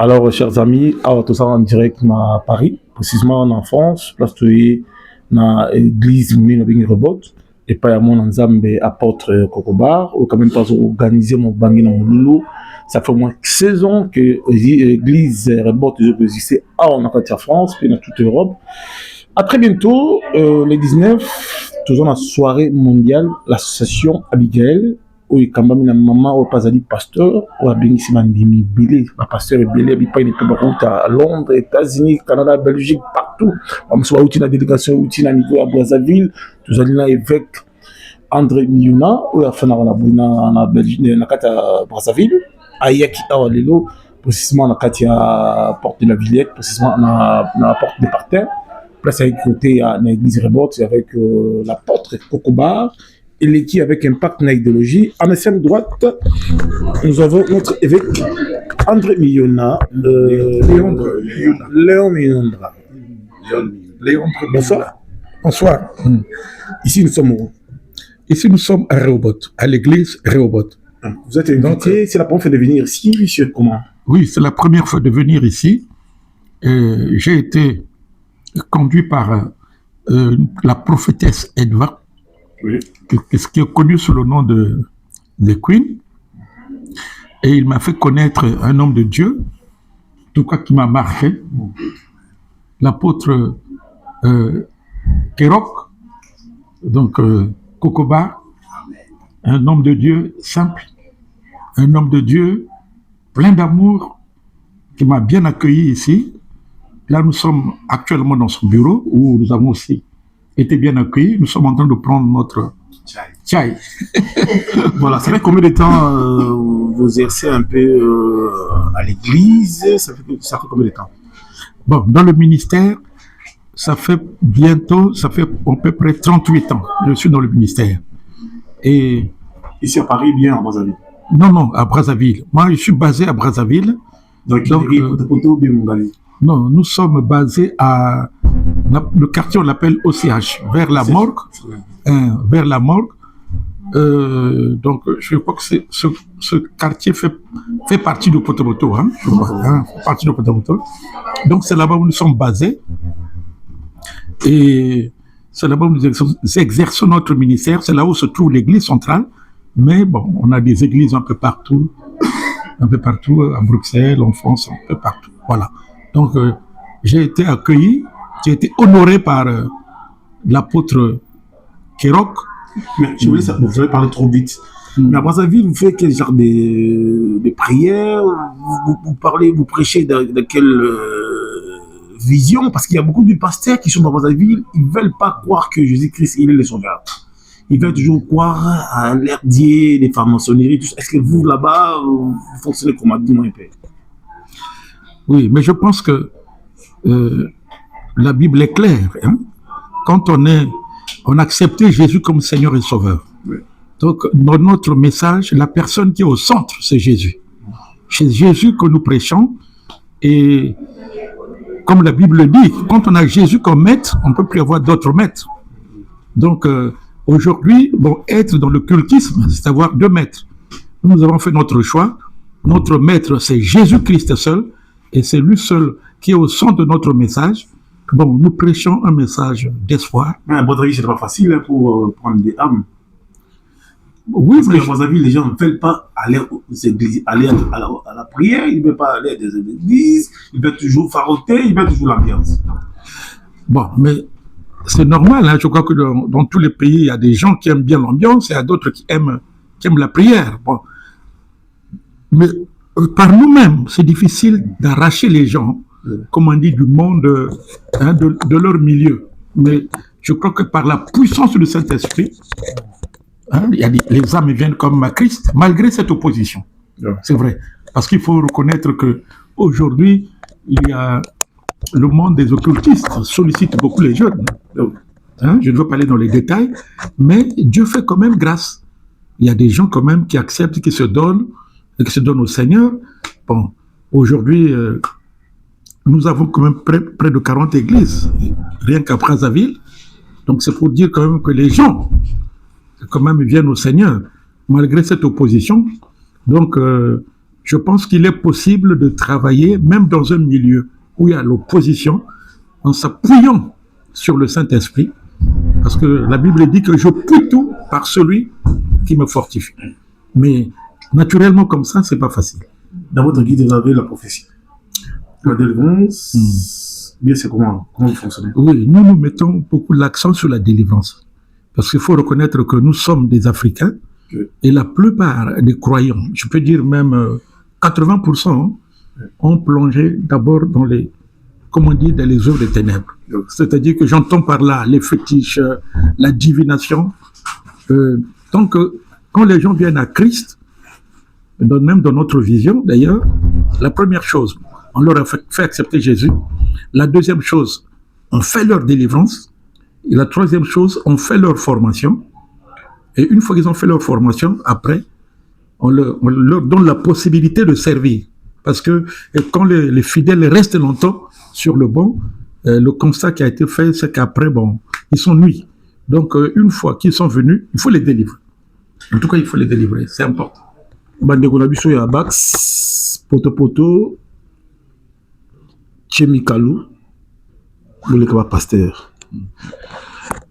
Alors, chers amis, tout ça en direct à Paris, précisément en France, place de l'église Mino Robot, et pas à mon ensemble apôtre Kokobar, ou quand même pas organisé mon bangui dans mon loulou. Ça fait au moins 16 ans que l'église Robot existe en France, puis dans toute l'Europe. À très bientôt, le 19, toujours dans la soirée mondiale, l'association Abigail. Oui, quand même, maman ou pas ali pasteur ou bien ici mandimi bilé, pasteur bilé, il pas une peu à Londres, États-Unis, Canada, Belgique, partout. On soit outil la délégation outil à niveau à Brazzaville, tous allons là évêque André Miuna ou à Fana na Belgique, na kata Brazzaville, ayaki awalelo, précisément na kata porte de la Villette, précisément na porte des parterres. Place avec côté à l'église Rebot avec l'apôtre Kokobar. Et l'équipe avec Impact na idéologie. En extrême droite, nous avons notre évêque André Millona, Léon Millondra. Bonsoir. Bonsoir. Ici, nous sommes où? Ici, nous sommes à Rehoboth, à l'église Rehoboth. Vous êtes invité, c'est la première fois de venir ici, monsieur, comment? Oui, c'est la première fois de venir ici. J'ai été conduit par la prophétesse Edva, oui, qui est connu sous le nom de Queen, et il m'a fait connaître un homme de Dieu, en tout cas qui m'a marqué, l'apôtre Kerok, donc Kokoba, un homme de Dieu simple, un homme de Dieu plein d'amour, qui m'a bien accueilli ici. Là, nous sommes actuellement dans son bureau, où nous avons aussi été bien accueillis. Nous sommes en train de prendre notre chai. Voilà, ça fait combien de temps vous exercez un peu à l'église? Ça fait combien de temps? Bon, dans le ministère, ça fait à peu près 38 ans. Je suis dans le ministère. Et ici à Paris, bien à Brazzaville? Non, à Brazzaville. Moi, je suis basé à Brazzaville. Donc, non, nous sommes basés à le quartier, on l'appelle OCH, vers la morgue. Vers la morgue. Donc, je crois que ce quartier fait partie de Potomoto. Partie de Potomoto. Donc, c'est là-bas où nous sommes basés. Et c'est là-bas où nous exerçons notre ministère. C'est là où se trouve l'église centrale. Mais bon, on a des églises un peu partout, à Bruxelles, en France, un peu partout. Voilà. Donc, j'ai été accueilli, j'ai été honoré par l'apôtre Kerok. Mais je voulais savoir, vous avez parlé trop vite. Mais à Brazzaville, vous faites quel genre de prières? Vous prêchez de quelle vision? Parce qu'il y a beaucoup de pasteurs qui sont dans Brazzaville, ils ne veulent pas croire que Jésus-Christ, il est le sauveur. Ils veulent toujours croire à l'herdier, les francs-maçonneries, tout ça. Est-ce que vous, là-bas, vous fonctionnez comment? Dis-moi un peu. Oui, mais je pense que la Bible est claire. Quand on a accepté Jésus comme Seigneur et Sauveur. Oui. Donc, dans notre message, la personne qui est au centre, c'est Jésus. C'est Jésus que nous prêchons. Et comme la Bible dit, quand on a Jésus comme maître, on ne peut plus avoir d'autres maîtres. Donc, aujourd'hui, être dans le cultisme, c'est avoir deux maîtres. Nous avons fait notre choix. Notre maître, c'est Jésus-Christ seul. Et c'est lui seul qui est au centre de notre message. Bon, nous prêchons un message d'espoir. Mais à Brazzaville, c'est pas facile pour prendre des âmes. Oui, parce qu'à Brazzaville, les gens ne veulent pas aller aux églises, aller à la prière, ils ne veulent pas aller à des églises, ils veulent toujours faroter, ils veulent toujours l'ambiance. Bon, mais c'est normal, je crois que dans tous les pays, il y a des gens qui aiment bien l'ambiance et il y a d'autres qui aiment la prière. Bon. Mais par nous-mêmes, c'est difficile d'arracher les gens, comme on dit, du monde, de leur milieu. Mais je crois que par la puissance du Saint-Esprit, les âmes viennent comme à Christ, malgré cette opposition. Yeah. C'est vrai. Parce qu'il faut reconnaître qu'aujourd'hui, il y a le monde des occultistes sollicite beaucoup les jeunes. Je ne veux pas aller dans les détails, mais Dieu fait quand même grâce. Il y a des gens quand même qui acceptent, qui se donnent au Seigneur. Bon, aujourd'hui, nous avons quand même près de 40 églises, rien qu'à Brazzaville. Donc c'est pour dire quand même que les gens, quand même, viennent au Seigneur, malgré cette opposition. Donc, je pense qu'il est possible de travailler même dans un milieu où il y a l'opposition en s'appuyant sur le Saint-Esprit, parce que la Bible dit que je puis tout par celui qui me fortifie. Mais naturellement comme ça, c'est pas facile. Dans votre guide, vous avez la prophétie. La délivrance, bien c'est comment vous fonctionnez? Oui, nous mettons beaucoup l'accent sur la délivrance. Parce qu'il faut reconnaître que nous sommes des Africains, et la plupart des croyants, je peux dire même 80%, ont plongé d'abord dans les, comme on dit, dans les œuvres des ténèbres. C'est-à-dire que j'entends par là les fétiches, la divination. Donc, quand les gens viennent à Christ, même dans notre vision d'ailleurs, la première chose, on leur a fait accepter Jésus. La deuxième chose, on fait leur délivrance. Et la troisième chose, on fait leur formation. Et une fois qu'ils ont fait leur formation, après, on leur donne la possibilité de servir. Parce que quand les fidèles restent longtemps sur le banc, le constat qui a été fait, c'est qu'après, bon, ils sont nuits. Donc, une fois qu'ils sont venus, il faut les délivrer. En tout cas, il faut les délivrer, c'est important. Bandeko na biso ya Bax, poto, Tchemikalu, le pasteur.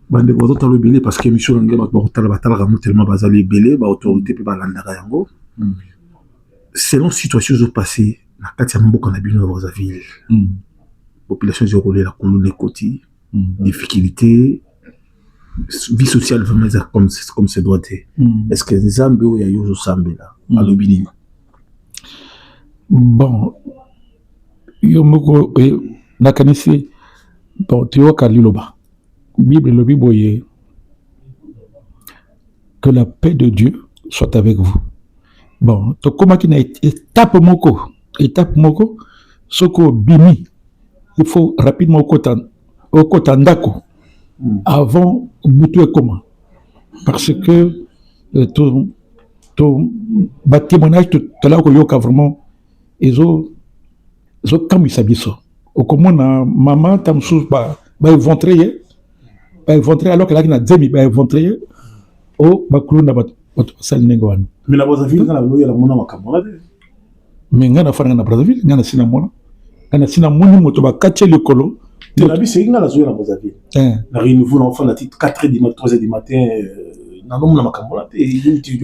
Bandeko bato talo belé parce que émission ngé bato batala tellement bazali belé, ba autorité pe balandaka yango. Selon situation zo passé, na kati ya mboka na bino na ville. Population zo roler la colonne koti, difficulté, vie sociale vraiment comme c'est doit être. Est-ce que Nzambe o ya yozo sambela alobini? Bon, yo moko nakanisi bon tio kaliloba. Bible le Bible que la paix de Dieu soit avec vous. Bon, to koma ki na étape moko soko bimi, il faut rapidement okota ndako avant butu ekoma, parce que to ba témoignage to la ko yoka vraiment ezo kamisa biso okomona mama tamsu ba éventré alors que là qui n'a demi ba éventré o bakulunda ba salnengwana. Mais la Brazzaville na loya la mona makamona de. Mais ngana fana na Brazzaville ngana sina moni moto ba katche lekolo. De la vie c'est ngana zoya na Brazzaville. Na renouveau l'enfant la titre 4h du matin 3h du matin na nomna makamona te.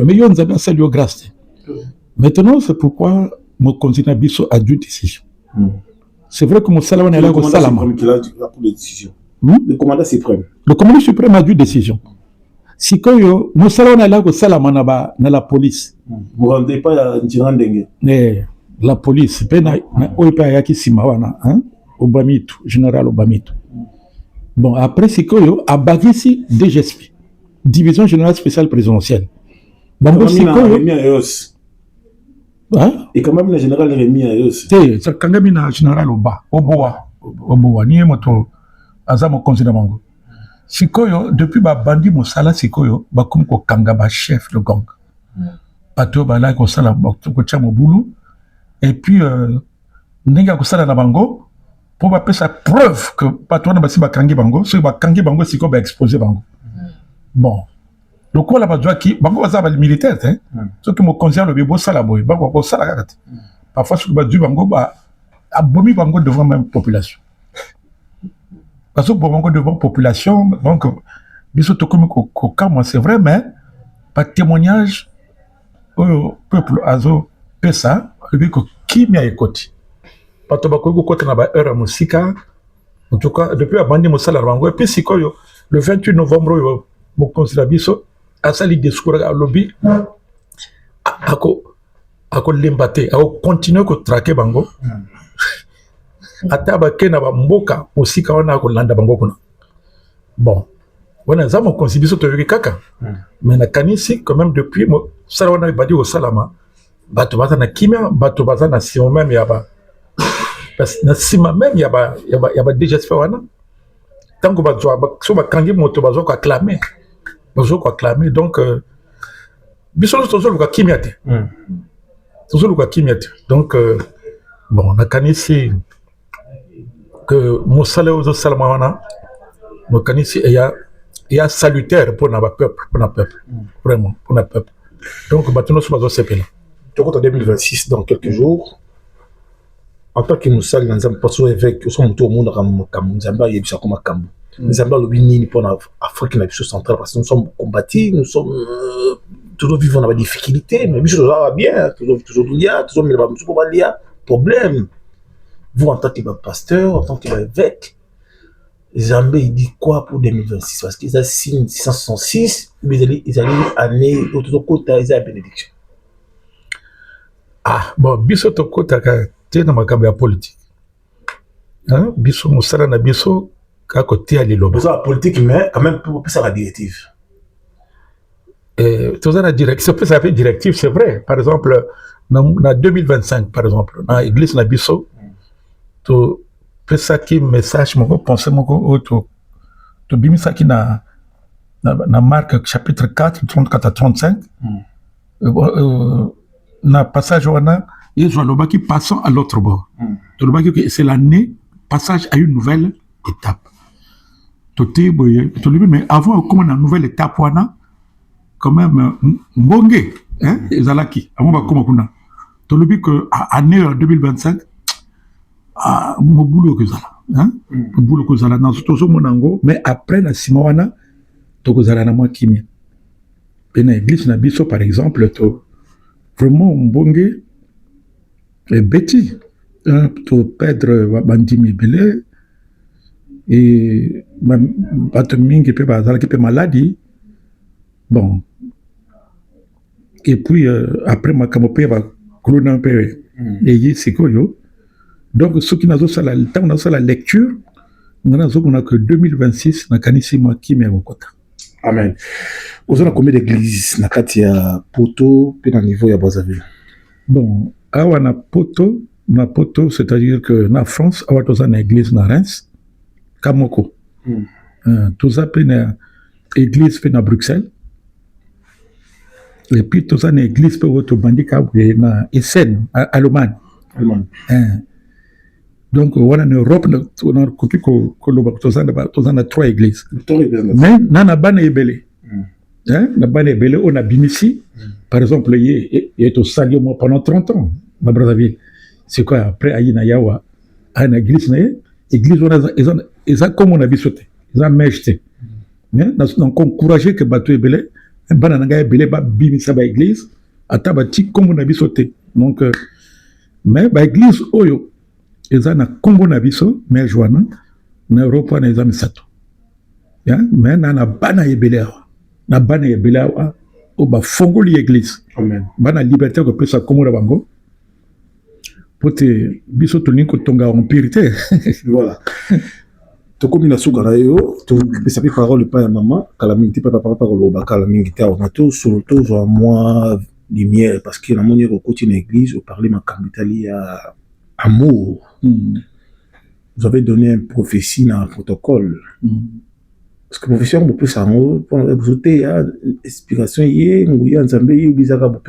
Mais yo nzaba salio grâce. Maintenant c'est pourquoi mon continent biso a dû décision. C'est vrai que mon salama est là au salama. Le commandant suprême. Le commandant suprême a dû décision. Si quand yo mon salama est là au salama na la police. Vous rendez pas à Ndjirandenge. La police pena oipa yaki simawana hein Obamitu général Obamitu. Bon après c'est que yo abagisi DGSP division générale spéciale présidentielle. Bon c'est que hein? Et quand même le général Rémi Ayos. Ça quand même le général Oboa ni moto azamo conseiller bango. Sikoyo depuis ba bandi mosala sikoyo ba comme ko kanga ba chef de gang. Pato ba la ko sala ko chamo boulou et puis ndinga ko sala na bango pour ba pesa preuve que pato na basi ba kangi bango, so ba kangi bango siko ba exposer bango. Bon. Le coup là bas qui bango baza ba militaire hein ce que mo conseiller le bibo sala boy bango ko sala kati parfois ce que ba du bango ba abomi bango devant même population parce que bango devant population donc biso to comme ko comme c'est vrai mais pas témoignage au peuple azo pesa lui ko kimia ekoti pato ba ko kota na ba heure musika en tout cas depuis abandi mo sala bango et puis sikoyo le 28 novembre yo mo conseiller biso asali discours à lobby ako lembate ako continuer ko traquer bango ata ba kena ba mboka osika wana ko landa bango kuna bon wana za mo consibiso to yoki kaka mais na kanisi quand même depuis mo sala wana badi au salama bato baza na kimia bato baza na sima même yaba parce na sima même yaba déjà fait wana tango bazo so ba kangi moto bazo ko acclamer bazo ko acclamer donc biso tozo luka kimiate donc bon na kanisi que mosala ozo salama wana no kanisi ya salutaire pour na peuple vraiment pour na peuple donc batuno so bazo sepela en 2026, dans quelques jours, en tant que Moussal, nous avons passé avec tout le monde comme Zamba et Bissakoma Kambo. Zamba Lobini pour l'Afrique centrale parce que nous sommes combattus, nous sommes toujours vivons dans la difficulté, mais nous va bien, toujours il y a, toujours il y a problème. Vous en tant que pasteur, en tant qu'évêque, Zambé il dit quoi pour 2026 parce qu'ils ont signé 666, mais ils allaient année autour de côté ils ont bénédiction. Ah bon, biso to kota ka te na makambo ya politique. Hein, biso musala na biso ka côté à liloba. Besoin de politique mais quand même pour ça la directive. Tout ça la directive, ça fait directive, c'est vrai. Par exemple, dans 2025 par exemple, dans l'église na biso to pesa ki message moko penser moko auto to bimisa ki na Marc chapitre 4 34 à 35 na passage wana Yesu alobaki passons à l'autre bord to lobaki que c'est l'année passage à une nouvelle étape to te boye to lobi mais avant comme na nouvelle étape wana quand même mbonge hein ezalaki avant ba koma kuna to lobi que année 2025 mon boulot que ça hein mon boulot que ça là dans tout ce monango mais après la simoana to ko zala na moi kimia ben église na biso par exemple to vraiment mbonge et beti hein to perdre bandimi belé et bato mingi pe bazala ki pe maladie bon et puis après ma kamope va clone un peu et yisikoyo. Donc, ce qui n'a pas la lecture, on a que 2026, on a kanissima qui m'est au côté. Amen. Vous avez combien d'églises na katia poto puis na niveau ya Brazzaville? Bon, on a poto, c'est-à-dire que na France, on a une église na Reims, Kamoko. Tout ça une église na Bruxelles. Et puis tout ça une église pour auto bandika na Essen, Allemagne. Donc, on a en Europe, on a copié qu'on a 3 églises. Mais, on a ban ebele. On a Bimissi. Par exemple, il est au Salio pendant 30 ans, ma Brazzaville. C'est quoi, après, Aïna Yawa, à une église, ils ont comme on a sauté. Ils ont mejeté. Donc, encouragé que Bato Ebele, un bananaga Ebele, Bimissi, à l'église, à Tabati, comme on a sauté. Donc, mais, l'église, Oyo, eza na kombo na biso mais joana na Europa na eza misato ya mais na bana ebele awa o ba fongoli église amen bana liberté ko pesa kombo na bango pote biso toni ko tonga empire te voilà to komi na suka na yo to pesa pe parole pa ya mama kala mingi pa parole ba kala mingi ta on a tout surtout genre moi lumière parce que na moni ko continue église au parler ma capitali ya amour. Vous avez donné une prophétie dans un protocole. Parce que prophétie, on peut s'en pour ajouter, il y a inspiration, il y a un zambé, il y a un peu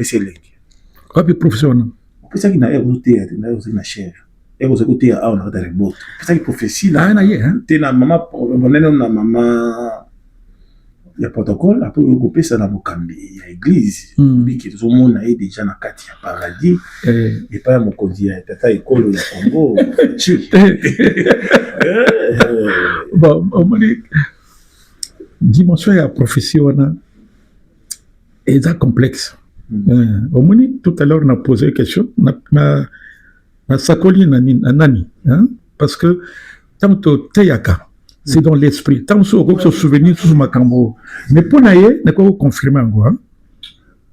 quoi puis prophétie on peut ça qu'il n'a ajouté, il n'a ajouté la chair. Il a ajouté à on a dans les bottes. C'est ça qui prophétie là. Ah, hein. T'es la maman, on est la maman. Il y a protocole, après on couper ça dans Mokambi, il y a église, mais qui tout le monde est déjà dans Katia paradis, et pas mon conduit à tata école au Congo. Bon, on m'a dit, dimension de la prophétie, on a, est complexe. On m'a dit, tout à l'heure, on a posé une question, on a sakoli nani, parce que, tant que teyaka, c'est dans l'esprit. Tant que vous se souvenez de ma cambo. Mais pour naïe, ne quoi confirmer encore.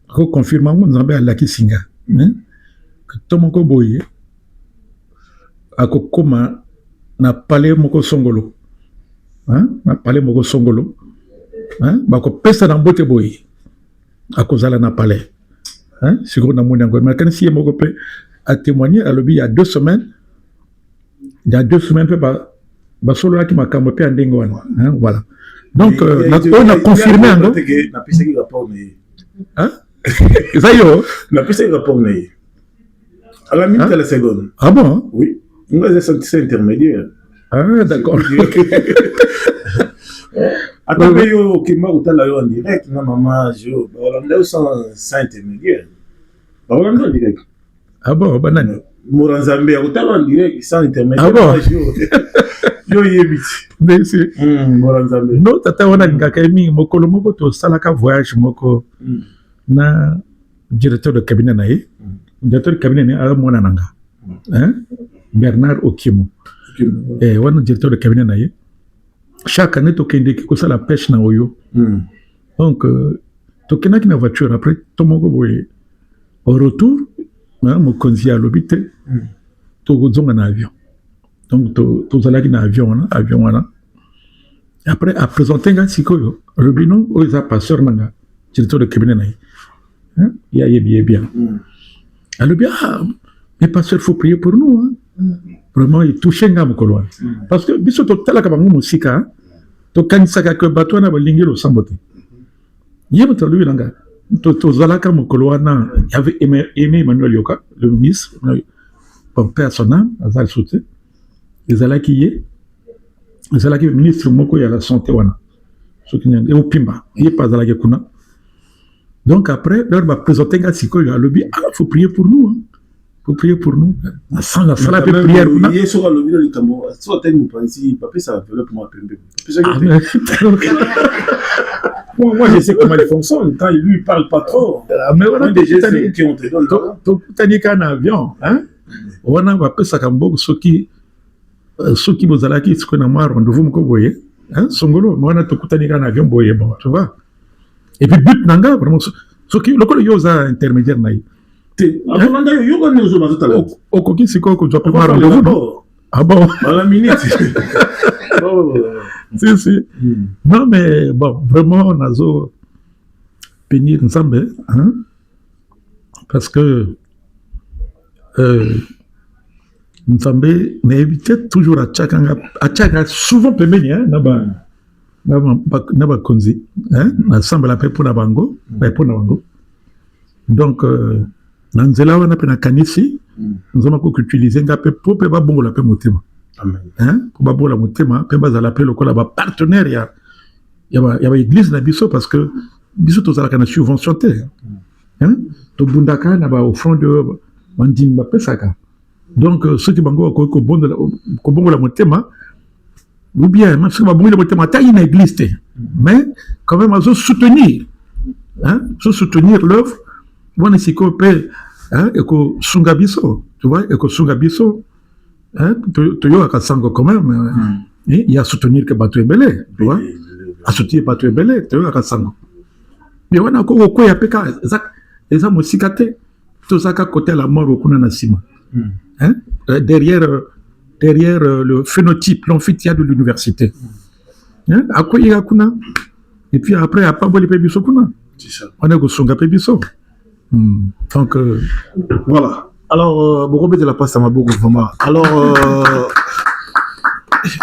Quoi confirmer encore, nous avons la kisinga. Que tout mon coboye, à comment na parlé moko songolo. Na parlé moko songolo. Bah ko pesa na mbote boye. À cause na parlé. Seguro na moni encore. Mais quand si moko pe a témoigné à l'objet il y a 2 semaines. Il y a 2 semaines peut pas. Basolo qui m'a camopé en dingo, voilà. Donc, on a confirmé un autre. Hein? Ça y est. La piste est rapport. À la minute à la seconde. Ah bon? Oui. Nous avons senti ça intermédiaire. Ah, d'accord. Attends, yo, Kima, ou t'as en direct, non, maman, on a ça intermédiaire. Baolanda en direct. Ah bon, banane. Moranzambe, autant en direct, sans intermédiaire. Ah bon? Yo yebiti. Mais c'est... Moranzambe. Non, tata wana ngaka emi mokolo moko to salaka voyage moko na directeur de cabinet na ye. Directeur de cabinet na a mwana nanga. Hein? Bernard Okimo. Wana directeur de cabinet na ye. Chaque année to kende ki ko sala pêche na Oyo. Donc to kenaki na voiture après to moko boye. Au retour, mon konzi à l'obité, to zonga na avion. Donc to zalaki na avion wana. Après à présenter un sikoyo, Rubino o isa passeur nanga, directeur de cabinet na. Hein? Il y a bien. Alors bien, mais pasteur faut prier pour nous hein. Vraiment il touche nga mokolo. Parce que biso to tala ka bango musika, to kanisaka que bato na balingi lo sambote. Yeba to lui nanga. Tozalaka mokolo wana il y avait Aimé Emmanuel Yoka, le ministre, bon père son âme, azal sauté. Ezalaki ministre moko ya la santé wana. Soki et au Pimba, il pas zalaki kuna. Donc après, leur va présenter un sikoyo à l'objet, faut prier pour nous hein. Faut prier pour nous. La salle prière kuna. Il est sur le lobby de Cambo, soit tel nous pensi, papi ça enveloppe moi pembe. Moi, je sais comment il fonctionne. Quand lui, il parle pas trop. Mais on a des gestes qui ont été donnés. Tu as un avion. Hein? On a appelé ça comme ceux qui vous allez qui sont en rendez-vous, vous voyez. Songolo, on a tout un avion, bon, tu vois. Et puis, but nanga, vraiment, ceux qui le intermédiaire. Au coquin, c'est quoi que tu as pris rendez-vous? Ah bon? À la minute. Si. Non, mais bon, vraiment, on a béni ensemble, hein? Parce que Nzambe n'a évité toujours à Tchaka, souvent pémeni, hein? Naba Konzi, hein? Ensemble, la paix pour la bango, donc, Nanzela, on a pris la canisse, nous avons utilisé un peu pour pas bon la paix motema. Hein? Pour pas bon la motema, peut pas l'appeler le collab partenaire, il y a l'église na biso parce que biso tous à la subventionné. Hein? To bundaka na ba au front de mandine ba pesaka. Donc ceux qui bango ko bon la motema ou bien même si ba bon la motema ta une église mais quand même à soutenir. Hein? Soutenir l'œuvre, on est peut hein, et que Sungabiso, tu vois, et que Sungabiso, hein, tu y a sango quand même, il y a soutenir que Batou est belé, tu vois, à soutenir Batou est belé, tu y a sango. Mais on a encore quoi y a peka, les hommes aussi caté, tout ça qu'à côté la mort au kuna sima, hein, derrière le phénotype, l'amphithéâtre de l'université, hein, à quoi y a kuna, et puis après à pas les pébiso kuna, on est au Sunga pébiso. Donc, voilà. Alors, beaucoup de la passe à ma beaucoup vraiment. Alors,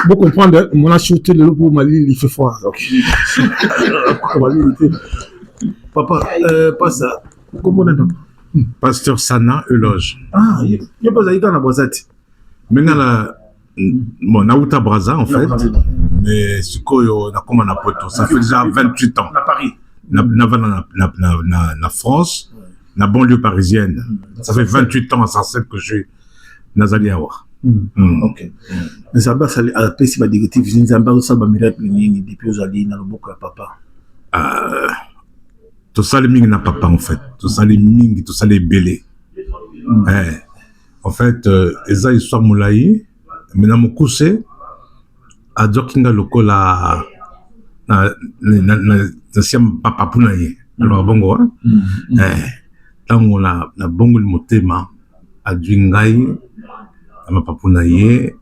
vous comprenez, mon acheté le pour Mali, il fait froid. Donc, papa, pas ça. Comment on est? Pasteur Sana Eloge. Ah, il n'y a pas d'ailleurs dans la boisette. Maintenant, bon, Naouta Braza en fait. Mais ce qu'on a comme un apoto, ça fait déjà 28 ans. À Paris. Na France. La banlieue parisienne. Ça fait 28 ans à Sarcelles que je suis Nazali Awa. Ok. Mais ça va, ça a fait si ma directive, je n'ai pas ça, ma miracle, depuis aujourd'hui, dans le bouc à papa. Tout ça, les ming n'a papa, en fait. Tout ça, les ming, tout ça, les belés. En fait, Eza, ils sont moulaï, mais dans mon coussé, à Djokinga, le col à Nassiam Papa Pounaye. Alors, bon, on a bon le motema à Djingai, à ma papunaye,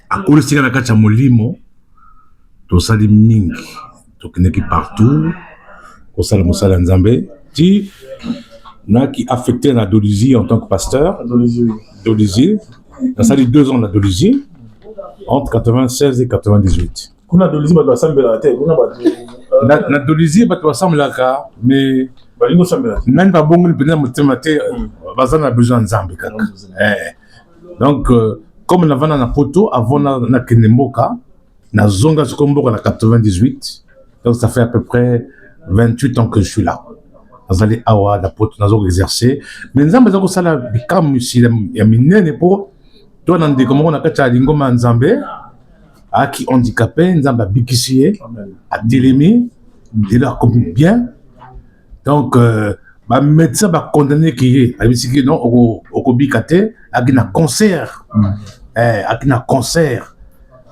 à Koulisika na kacha molimo, to sali mingi, to kineki partout, ko sala musala nzambe, ti na qui affecté la Dolisie en tant que pasteur, Dolisie, na sali 2 ans la Dolisie, entre 96 et 98. Kuna Dolisie ba sambela la terre, kuna ba na Dolisie ba sambela ka, mais même pas bon le pénal mathématique bazana besoin nzambe kaka donc comme na vana na poto avant na kenemboka na zonga ce komboka na 98 donc ça fait à peu près 28 ans que je suis là nazali awa na poto nazo exercer mais nzambe azako sala bikamu si ya minene po to na ndeko moko na kati ya lingoma nzambe aki handicapé nzambe abikisi ye atelemi il a commis bien donc ba médecin ba condamné ki ye abisiki non okobika te aki na cancer aki na cancer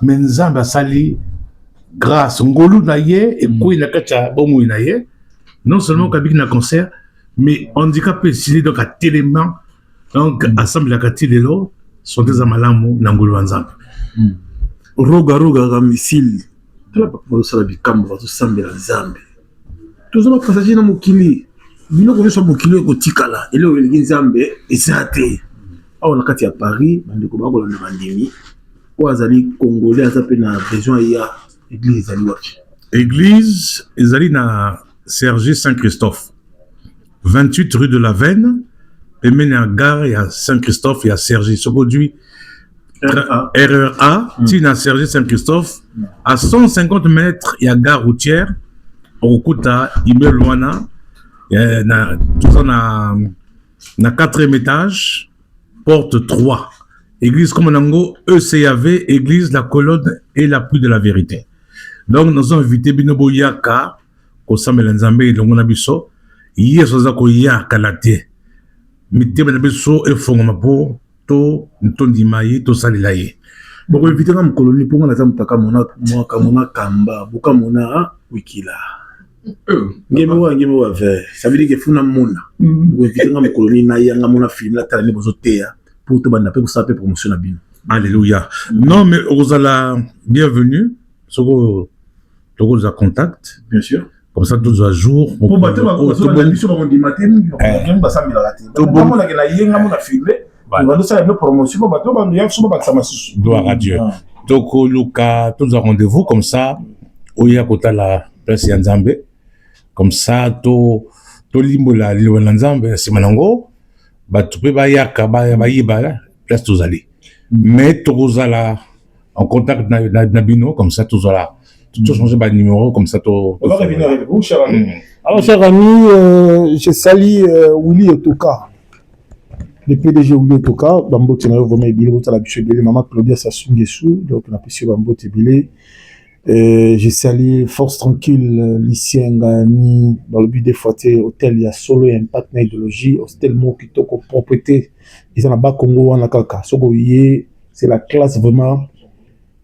mais nzambe asali grâce ngolu na ye et puis na kati ya bomoi na ye non seulement kabiki na cancer mais handicapé sili donc atelema donc assemble la kati lelo sont des amalamu na ngolu wa nzambe roga ga missile tala pa sala bikambo ba sambela nzambe tozo ba passager na mokili biloko nyonso mokili ko tikala eloko elingi nzambe ezate awa na kati ya Paris bandeko bakolanda bandimi oyo azali congolais aza mpe na besoin ya église ezali wapi église ezali na Sergi Saint-Christophe 28 rue de la Veine pembeni ya gare ya Saint-Christophe ya Sergi sokodui RRA tina Sergi Saint-Christophe à 150 mètres ya gare routière okuta immeuble wana tout ça na 4e étage porte 3 église comme nango ECAV église la colonne et la pluie de la vérité donc nous avons invité binobo yaka ko sambela nzambe ilongo na biso yeso za ko yaka la te mitebe na biso efongo mapo to ntondi mai to salila ye boko invité na mkoloni ponga na zamutaka mona kamba buka mona wikila ngeme wa ve ça veut dire que funa mona boko invité na mkoloni na yanga mona film la tala ne bozo teya pour te banda pe ko sape promotion na bino alléluia non mais ozala bienvenue soko toko za contact bien sûr comme ça tous à jour pour battre ma mission ba ndi matin ba samila la te to bon na la yenga mona film on va faire une promotion pour battre ba ndia so ba sama susu gloire à Dieu toko luka tous à rendez-vous comme ça oya kota la place ya nzambe comme ça to limbo la nzambe simanango batu pe ba yaka ba yiba place tous aller mais tozala en contact na bino comme ça tozala tout changer de numéro comme ça on va revenir avec vous cher ami alors cher ami je salue Willy Otoka le PDG Willy Otoka bambo tinayo vraiment ebile botala biso ebele maman Claudia Sasungesu donc na pesi bambo ebele je salue Force Tranquille Lucien Ngami dans le but des fois hôtel ya solo impact na idéologie hostel mo kitoko propriété ils en a bas Congo wana kaka soko yé c'est la classe vraiment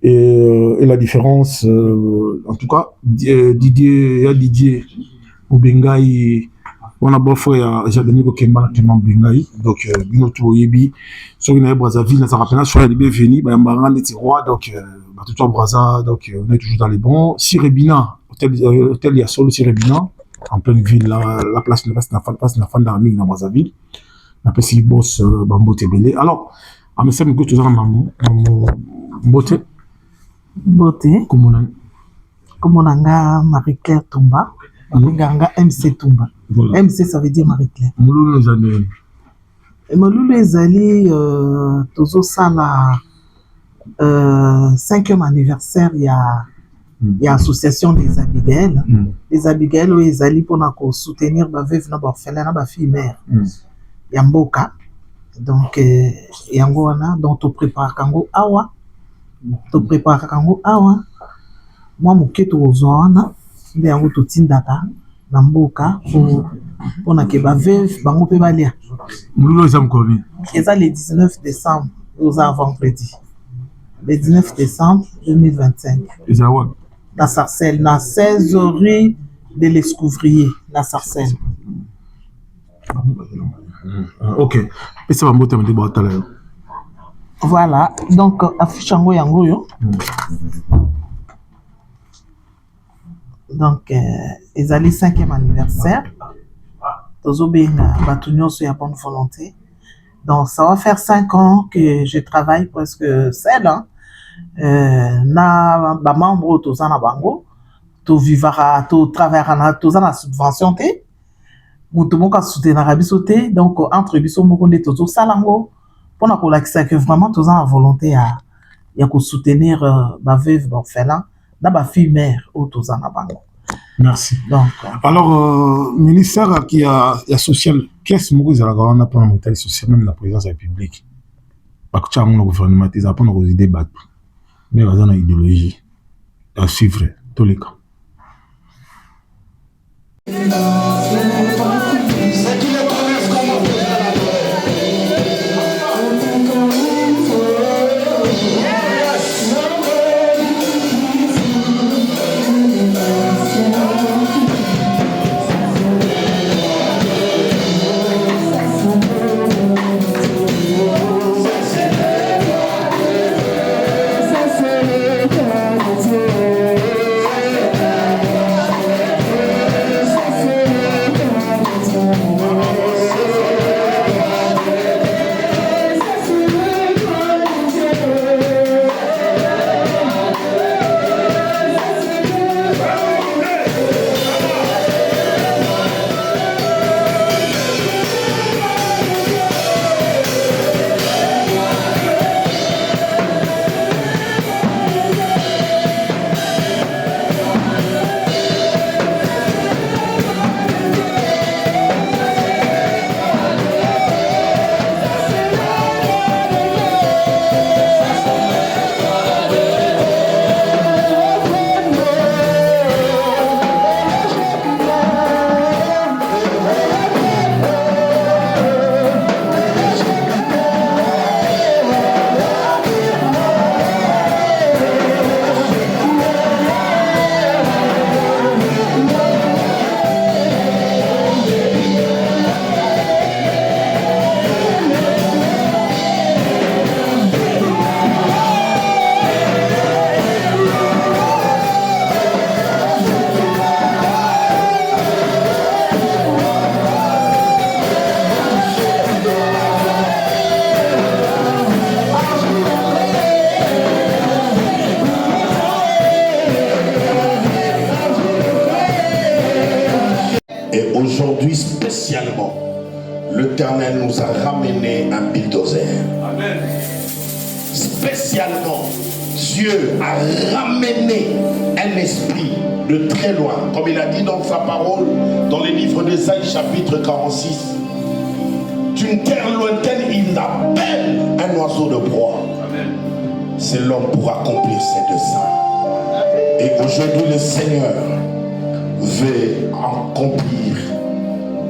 et la différence en tout cas Didier Obengai on a beau frère Jadoniko Kemba tellement Bengai donc bino to yebi sur une Brazzaville na rappela sur les bienvenus ba mbanga ndeti roi donc tout en Brazza donc on est toujours dans les bons Sirebina hôtel ya solo Sirebina en pleine ville la place ne reste na fan d'armée na Brazzaville na pesi boss bambo tebele alors à me semble que tout ça maman mbote Komonanga Marie-Claire Tumba, Ganga MC Tumba. Voilà. MC ça veut dire Marie-Claire. Mouloulou Zali. Mouloulou Zali, Tozo Sala, 5e anniversaire, il y a l'association des Abigail. Les Abigail, ils allaient pour soutenir ma veuve, ma orphelin, ma fille mère. Yamboka. Donc, Yangoana, donc tu prépares Kango Awa. Tu prépares Kango Awa. Moi, mon keto ozona, nde yango to tindaka na mboka pour na ke ba veuve bango pe balia. Mouloulou ezam komi. C'est le 19 décembre aux vendredi. Le 19 décembre 2025. Ezawa. Na Sarcelles, na 16 rue de l'Escouvrier, na Sarcelles. OK. Et ça va monter me débat tout à l'heure. Voilà, donc affiche yango yo. Donc, ils allaient 5e anniversaire. Tozobenga, Batunyoso ya bonne volonté. Donc, ça va faire 5 ans que je travaille presque seul. Na ba membre tozana bango, to vivara, to travaillera, tozana subvention te. Mutu moka soutenir biso te. Donc, entre biso moko nde tozo salango. Pour na kolakisa que vraiment tozana volonté ya ko soutenir ba veuve ba orphelin. Na ba fille mère au tozana bango. Merci. Donc, Alors, ministère qui a social, qu'est-ce que vous avez on a pour la social, même la présidence de la République. Parce que le gouvernement, ils apprennent aux idées battues. Mais ils ont une idéologie à suivre, tous les cas. Et aujourd'hui spécialement, l'Éternel nous a ramené un bulldozer. Amen. Spécialement, Dieu a ramené un esprit de très loin. Comme il a dit dans sa parole, dans le livre d'Ésaïe chapitre 46. D'une terre lointaine, il appelle un oiseau de proie. C'est l'homme pour accomplir ses desseins. Et aujourd'hui, le Seigneur veut accomplir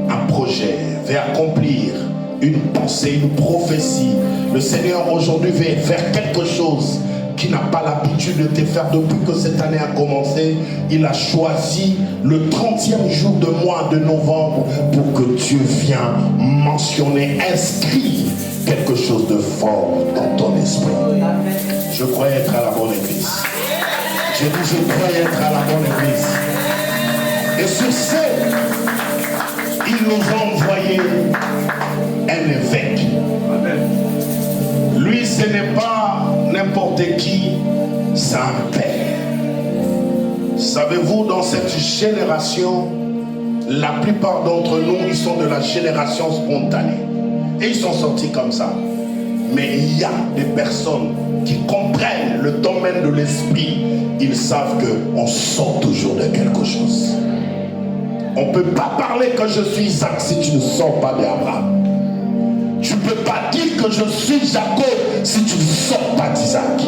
un projet, veut accomplir une pensée, une prophétie. Le Seigneur aujourd'hui veut faire quelque chose qui n'a pas l'habitude de te faire depuis que cette année a commencé. Il a choisi le 30e jour de mois de novembre pour que Dieu vienne mentionner, inscrire quelque chose de fort dans ton esprit. Je crois être à la bonne église. Je dis, je crois être à la bonne église. Et sur ce, il nous a envoyé un évêque. Lui, ce n'est pas n'importe qui, c'est un père. Savez-vous, dans cette génération, la plupart d'entre nous, ils sont de la génération spontanée. Et ils sont sortis comme ça. Mais il y a des personnes qui comprennent le domaine de l'esprit. Ils savent qu'on sort toujours de quelque chose. On ne peut pas parler que je suis Isaac si tu ne sors pas d'Abraham. Tu ne peux pas dire que je suis Jacob si tu ne sors pas d'Isaac.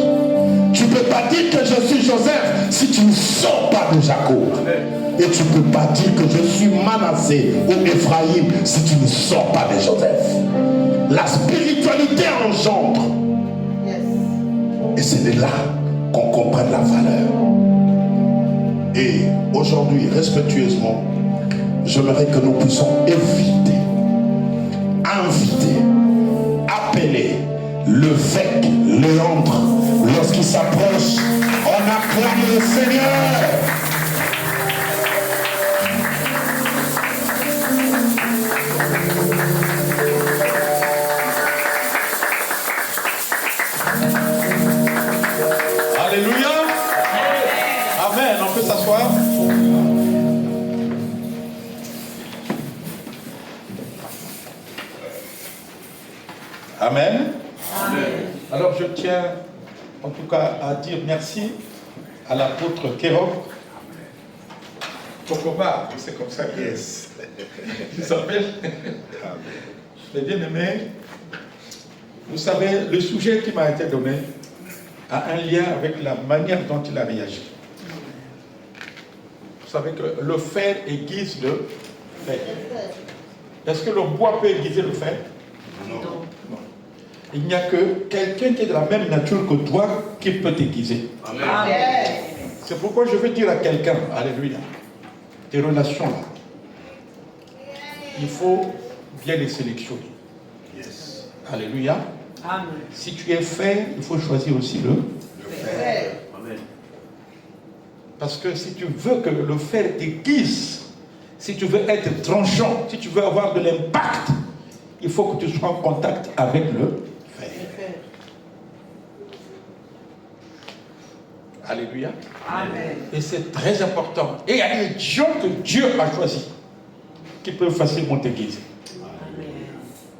Tu ne peux pas dire que je suis Joseph si tu ne sors pas de Jacob. Et tu ne peux pas dire que je suis Manassé ou Ephraïm si tu ne sors pas de Joseph. La spiritualité engendre. Et c'est de là qu'on comprenne la valeur. Et aujourd'hui, respectueusement, j'aimerais que nous puissions inviter, appeler l'évêque Léandre. Lorsqu'il s'approche, on acclame le Seigneur. Alléluia. Amen. On peut s'asseoir. Amen. Amen. Alors je tiens en tout cas à dire merci à l'apôtre Kérop Cocoba, c'est comme ça que je s'appelle. Mais bien aimé, vous savez, le sujet qui m'a été donné a un lien avec la manière dont il a réagi. Vous savez que le fer aiguise le fer. Est-ce que le bois peut aiguiser le fer? Non. Il n'y a que quelqu'un qui est de la même nature que toi qui peut t'aiguiser. Amen. C'est pourquoi je veux dire à quelqu'un, alléluia, tes relations là, il faut bien les sélectionner. Yes. Alléluia. Amen. Si tu es fer, il faut choisir aussi le fer. Amen. Parce que si tu veux que le fer t'aiguise, si tu veux être tranchant, si tu veux avoir de l'impact, il faut que tu sois en contact avec le fer. Alléluia. Amen. Et c'est très important. Et il y a des gens que Dieu a choisis qui peuvent facilement t'aiguiser.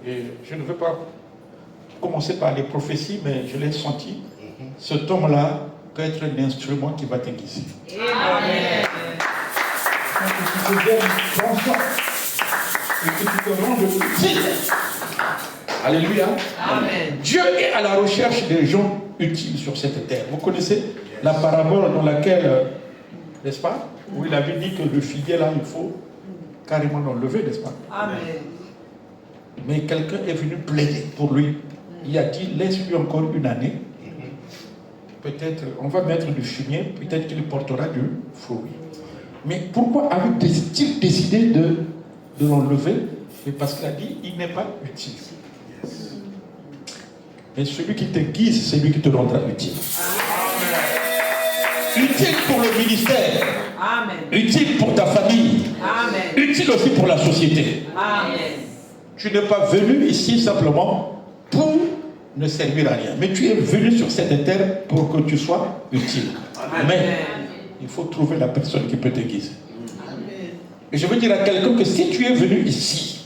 Et je ne veux pas commencer par les prophéties, mais je l'ai senti. Cet homme-là peut être un instrument qui va t'aiguiser. Amen. Que tu deviennes transformé et que tu te rendes utile. Alléluia. Amen. Dieu est à la recherche des gens utiles sur cette terre. Vous connaissez la parabole dans laquelle, n'est-ce pas, où il avait dit que le figuier là, il faut carrément l'enlever, n'est-ce pas? Amen. Mais quelqu'un est venu plaider pour lui. Il a dit, laisse-lui encore une année. Peut-être, on va mettre du fumier, peut-être qu'il portera du fruit. Mais pourquoi avait-il décidé de l'enlever? Mais parce qu'il a dit, il n'est pas utile. Mais celui qui te guise, c'est lui qui te rendra utile. Utile pour le ministère. Amen. Utile pour ta famille. Amen. Utile aussi pour la société. Amen. Tu n'es pas venu ici simplement pour ne servir à rien. Mais tu es venu sur cette terre pour que tu sois utile. Amen. Mais il faut trouver la personne qui peut te guider. Et je veux dire à quelqu'un que si tu es venu ici,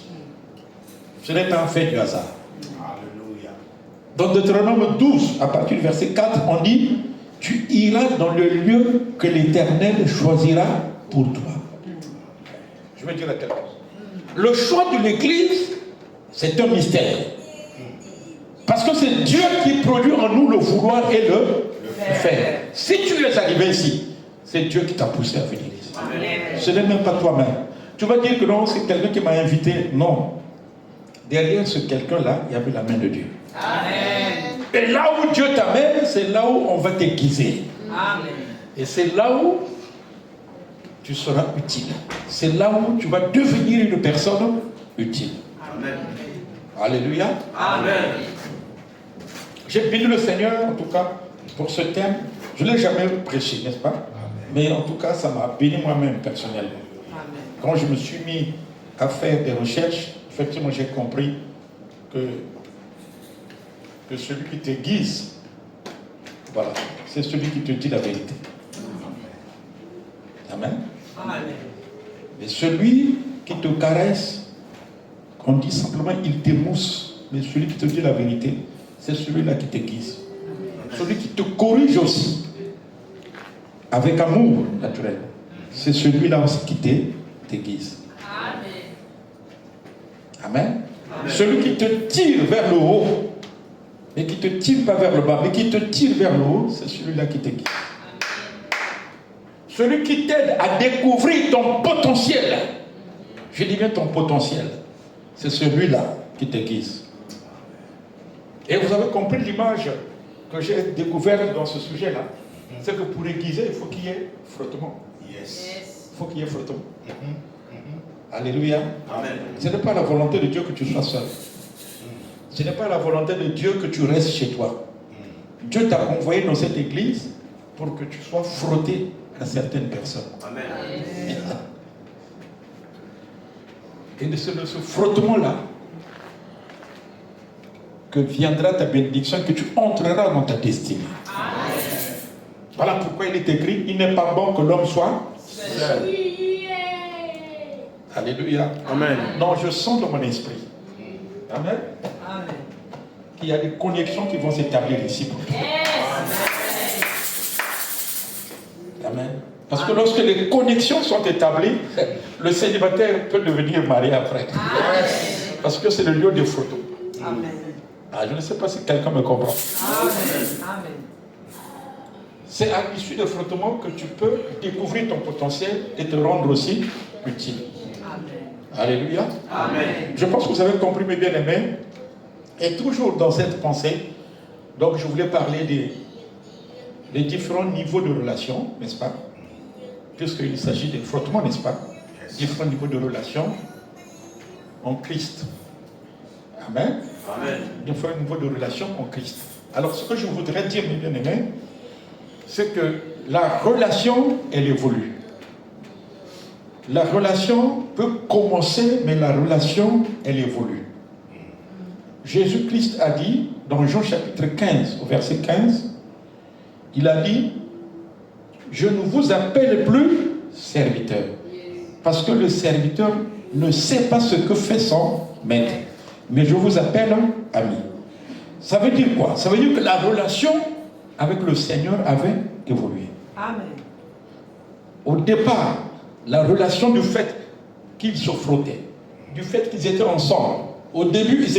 ce n'est pas un fait du hasard. Alléluia. Dans Deutéronome 12, à partir du verset 4, on dit, tu iras dans le lieu que l'Éternel choisira pour toi. Je veux dire à quelqu'un, le choix de l'Église, c'est un mystère. Parce que c'est Dieu qui produit en nous le vouloir et le faire. Si tu es arrivé ici, c'est Dieu qui t'a poussé à venir ici. Amen. Ce n'est même pas toi-même. Tu vas dire que non, c'est quelqu'un qui m'a invité. Non. Derrière ce quelqu'un-là, il y avait la main de Dieu. Amen. Et là où Dieu t'amène, c'est là où on va t'aiguiser. Amen. Et c'est là où tu seras utile. C'est là où tu vas devenir une personne utile. Amen. Alléluia. Amen. J'ai béni le Seigneur, en tout cas, pour ce thème. Je ne l'ai jamais prêché, n'est-ce pas? Amen. Mais en tout cas, ça m'a béni moi-même personnellement. Amen. Quand je me suis mis à faire des recherches, effectivement, j'ai compris que celui qui te guise, voilà, c'est celui qui te dit la vérité. Amen. Amen. Mais celui qui te caresse, on dit simplement il t'émousse, mais celui qui te dit la vérité, c'est celui-là qui te guise. Celui qui te corrige aussi, avec amour naturel, c'est celui-là aussi qui te guise. Amen. Amen. Amen. Celui qui te tire vers le haut, mais qui ne te tire pas vers le bas, mais qui te tire vers le haut, c'est celui-là qui te guide. Celui qui t'aide à découvrir ton potentiel, je dis bien ton potentiel, c'est celui-là qui te guide. Et vous avez compris l'image que j'ai découverte dans ce sujet-là. C'est que pour aiguiser, il faut qu'il y ait frottement. Yes. Il faut qu'il y ait frottement. Alléluia. Amen. Ce n'est pas la volonté de Dieu que tu sois seul. Ce n'est pas la volonté de Dieu que tu restes chez toi. Dieu t'a envoyé dans cette église pour que tu sois frotté à certaines personnes. Amen. Et de ce frottement-là que viendra ta bénédiction, que tu entreras dans ta destinée. Amen. Voilà pourquoi il est écrit, il n'est pas bon que l'homme soit seul. Alléluia. Amen. Non, je sens dans mon esprit. Amen. Amen. Qu'il y a des connexions qui vont s'établir ici pour toi. Yes. Amen. Parce que lorsque les connexions sont établies, le célibataire peut devenir marié après. Parce que c'est le lieu des photos. Amen. Ah, je ne sais pas si quelqu'un me comprend. Amen. C'est à l'issue de frottement que tu peux découvrir ton potentiel et te rendre aussi utile. Amen. Alléluia. Amen. Je pense que vous avez compris, mes bien-aimés. Et toujours dans cette pensée, donc je voulais parler des différents niveaux de relations, n'est-ce pas? Puisqu'il s'agit des frottements, n'est-ce pas? Différents niveaux de relations en Christ. Amen. Amen. Différents niveaux de relations en Christ. Alors, ce que je voudrais dire, mes bien-aimés, c'est que la relation, elle évolue. La relation peut commencer, mais la relation, elle évolue. Jésus-Christ a dit, dans Jean chapitre 15, au verset 15, il a dit, je ne vous appelle plus serviteur, parce que le serviteur ne sait pas ce que fait son maître, mais je vous appelle ami. Ça veut dire quoi? Ça veut dire que la relation avec le Seigneur avait évolué. Amen. Au départ, la relation du fait qu'ils se frottaient, du fait qu'ils étaient ensemble. Au début, ils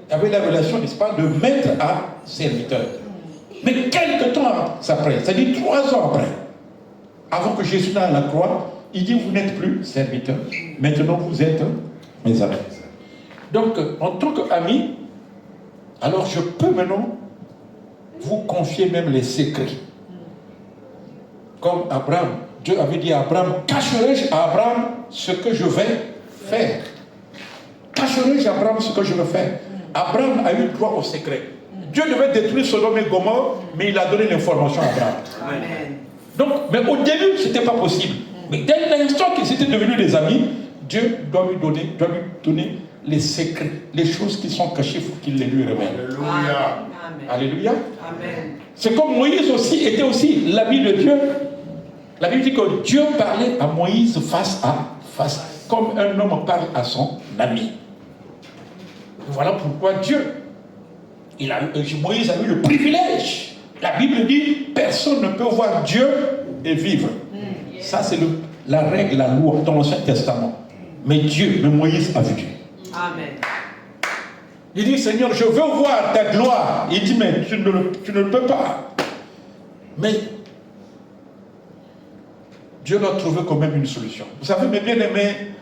avaient la relation, n'est-ce pas, de maître à serviteur. Mais quelques temps après, c'est-à-dire 3 ans après, avant que Jésus n'aille à la croix, il dit, vous n'êtes plus serviteur. Maintenant, vous êtes mes amis. Donc, en tant qu'ami, alors je peux maintenant vous confier même les secrets. Comme Abraham, Dieu avait dit à Abraham, cacherai-je à Abraham ce que je vais faire? Cacherai-je à Abraham ce que je vais faire? Abraham a eu droit au secret. Dieu devait détruire Sodome et Gomorrhe, mais il a donné l'information à Abraham. Amen. Donc, mais au début, ce n'était pas possible. Mais dès l'instant qu'ils étaient devenus des amis, Dieu doit lui donner les secrets, les choses qui sont cachées pour qu'il les lui révèle. Alléluia. Amen. Alléluia. Amen. C'est comme Moïse aussi était aussi l'ami de Dieu. La Bible dit que Dieu parlait à Moïse face à face, comme un homme parle à son ami. Voilà pourquoi Moïse a eu le privilège. La Bible dit, personne ne peut voir Dieu et vivre. Ça, c'est la règle, la loi dans l'Ancien Testament. Mais Moïse a vu Dieu. Amen. Il dit, Seigneur, je veux voir ta gloire. Il dit, mais tu ne le peux pas. Mais Dieu doit trouver quand même une solution. Vous savez, mes bien-aimés,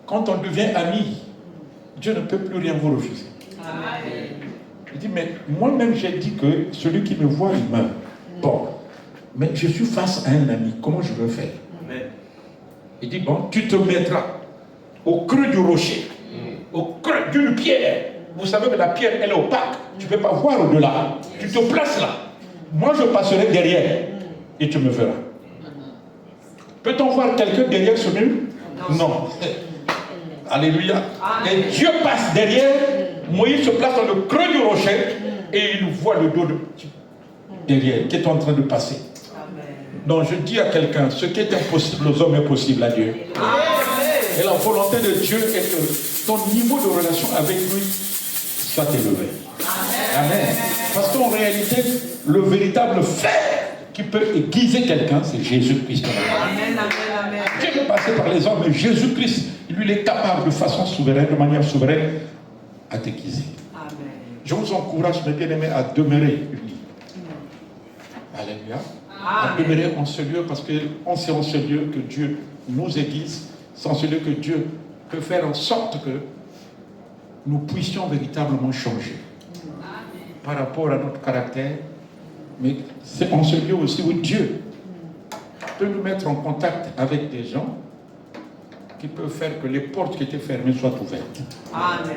quand on devient ami, Dieu ne peut plus rien vous refuser. Amen. Il dit, mais moi-même j'ai dit que celui qui me voit, il meurt. Bon, mais je suis face à un ami, comment je veux faire? Amen. Il dit, bon, tu te mettras au creux du rocher, au creux d'une pierre. Vous savez que la pierre, elle est opaque, tu ne peux pas voir au-delà. Tu te places là. Moi, je passerai derrière et tu me verras. Peut-on voir quelqu'un derrière ce mur? Non. Alléluia. Et Dieu passe derrière, Moïse se place dans le creux du rocher et il voit le dos derrière qui est en train de passer. Donc je dis à quelqu'un, ce qui est impossible aux hommes est possible à Dieu. Et la volonté de Dieu est que ton niveau de relation avec lui soit élevé. Amen. Parce qu'en réalité, le véritable fer qui peut aiguiser quelqu'un, c'est Jésus-Christ. Amen, amen, amen. Dieu peut passer par les hommes, mais Jésus-Christ, lui, il est capable de façon souveraine, de manière souveraine, à t'aiguiser. Amen. Je vous encourage, mes bien-aimés, à demeurer unis. Alléluia. À demeurer en ce lieu, parce que c'est en ce lieu que Dieu nous aiguise, c'est en ce lieu que Dieu peut faire en sorte que nous puissions véritablement changer par rapport à notre caractère. Mais c'est en ce lieu aussi où Dieu peut nous mettre en contact avec des gens qui peuvent faire que les portes qui étaient fermées soient ouvertes. Amen.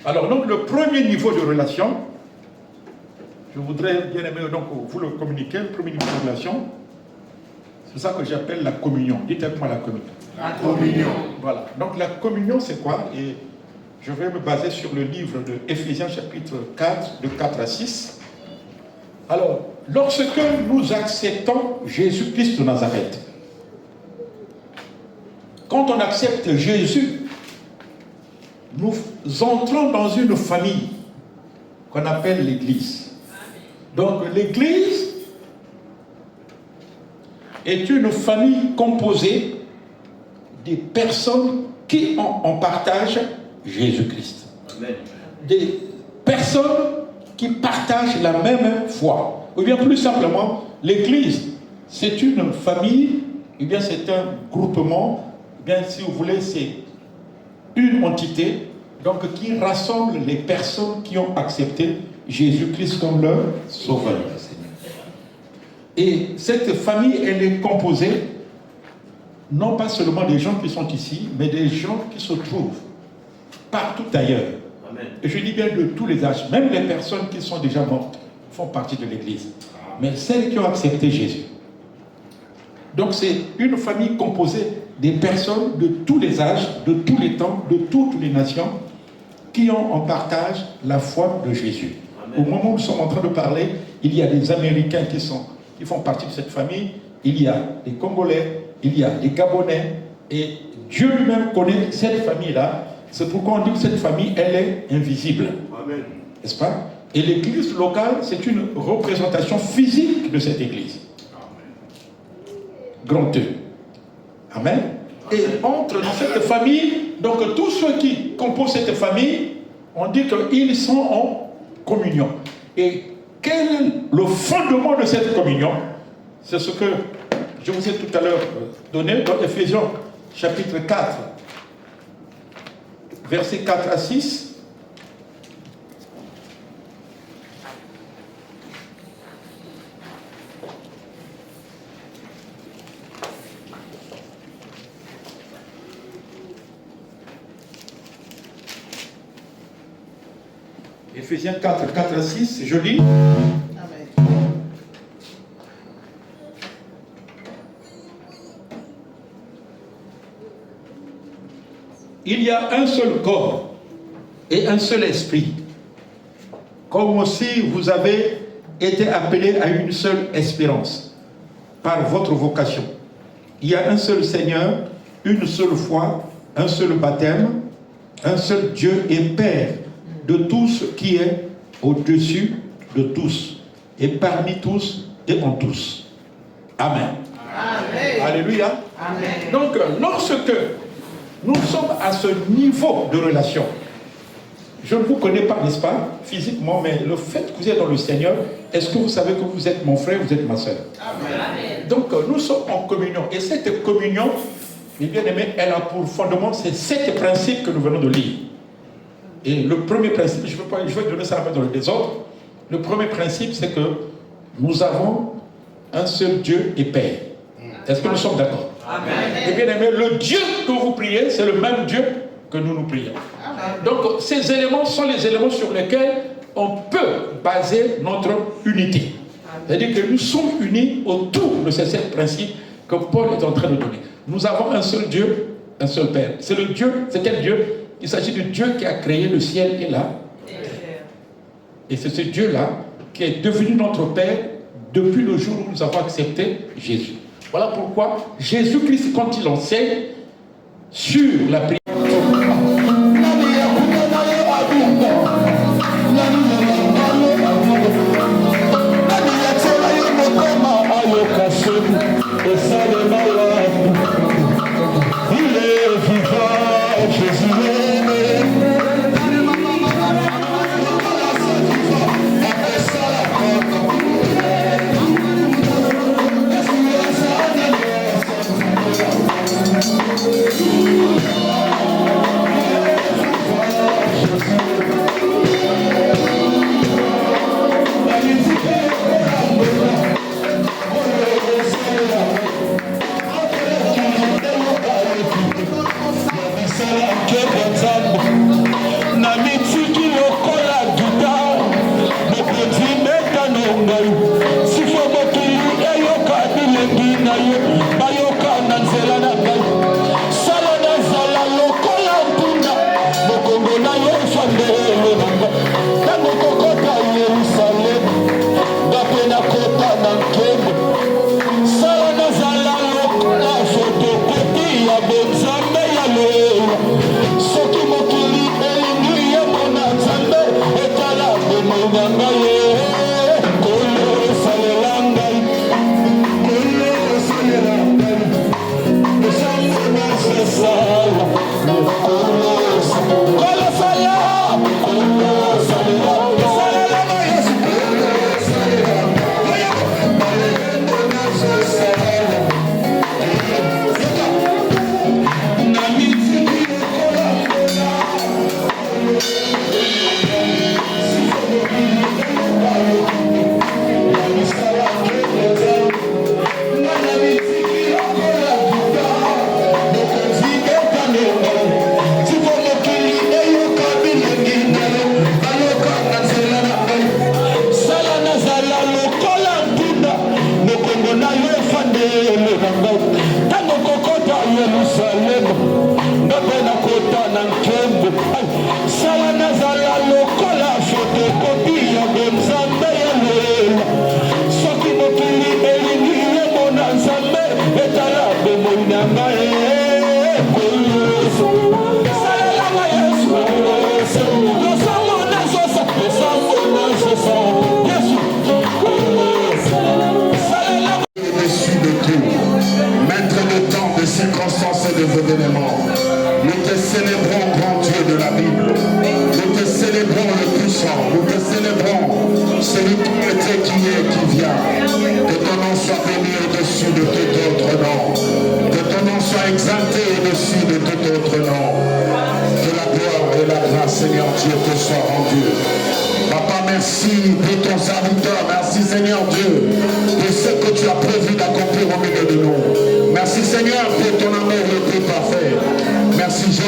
Alors donc le premier niveau de relation, je voudrais bien aimer donc vous le communiquer, le premier niveau de relation, c'est ça que j'appelle la communion. Dites avec moi la communion. La communion. Voilà. Donc la communion c'est quoi? Et je vais me baser sur le livre de Éphésiens chapitre 4, de 4 à 6. Alors, lorsque nous acceptons Jésus-Christ de Nazareth, quand on accepte Jésus, nous entrons dans une famille qu'on appelle l'Église. Donc l'Église, est une famille composée des personnes qui ont en partage Jésus-Christ. Des personnes qui partagent la même foi. Ou bien plus simplement, l'Église, c'est une famille, ou bien c'est un groupement, ou bien si vous voulez, c'est une entité donc, qui rassemble les personnes qui ont accepté Jésus-Christ comme leur sauveur. Et cette famille, elle est composée non pas seulement des gens qui sont ici, mais des gens qui se trouvent partout ailleurs. Amen. Et je dis bien de tous les âges, même les personnes qui sont déjà mortes font partie de l'Église. Mais celles qui ont accepté Jésus. Donc c'est une famille composée des personnes de tous les âges, de tous les temps, de toutes les nations, qui ont en partage la foi de Jésus. Amen. Au moment où nous sommes en train de parler, il y a des Américains qui font partie de cette famille, il y a des Congolais, il y a des Gabonais, et Dieu lui-même connaît cette famille-là. C'est pourquoi on dit que cette famille, elle est invisible. N'est-ce pas? Et l'église locale, c'est une représentation physique de cette église. Grand E. Amen. Et entre dans cette famille, donc tous ceux qui composent cette famille, on dit qu'ils sont en communion. Et quel est le fondement de cette communion? C'est ce que je vous ai tout à l'heure donné dans Ephésiens chapitre 4, versets 4 à 6. Ephésiens 4, 4 à 6, je lis. Il y a un seul corps et un seul esprit, comme aussi vous avez été appelés à une seule espérance par votre vocation. Il y a un seul Seigneur, une seule foi, un seul baptême, un seul Dieu et Père de tous qui est au-dessus de tous et parmi tous et en tous. Amen. Amen. Alléluia. Amen. Donc, lorsque nous sommes à ce niveau de relation, je ne vous connais pas, n'est-ce pas, physiquement, mais le fait que vous êtes dans le Seigneur, est-ce que vous savez que vous êtes mon frère, vous êtes ma soeur? Amen. Donc, nous sommes en communion. Et cette communion, mes bien-aimés, elle a pour fondement ces 7 principes que nous venons de lire. Et le premier principe, je vais donner ça dans le désordre. Le premier principe, c'est que nous avons un seul Dieu et Père. Est-ce que nous sommes d'accord? Amen. Et bien aimé, le Dieu que vous priez, c'est le même Dieu que nous prions. Amen. Donc, ces éléments sont les éléments sur lesquels on peut baser notre unité. C'est-à-dire que nous sommes unis autour de ces 7 principes que Paul est en train de donner. Nous avons un seul Dieu, un seul Père. C'est le Dieu, c'est quel Dieu? Il s'agit de Dieu qui a créé le ciel et la terre. Et c'est ce Dieu-là qui est devenu notre Père depuis le jour où nous avons accepté Jésus. Voilà pourquoi Jésus-Christ, quand il enseigne sur la prière,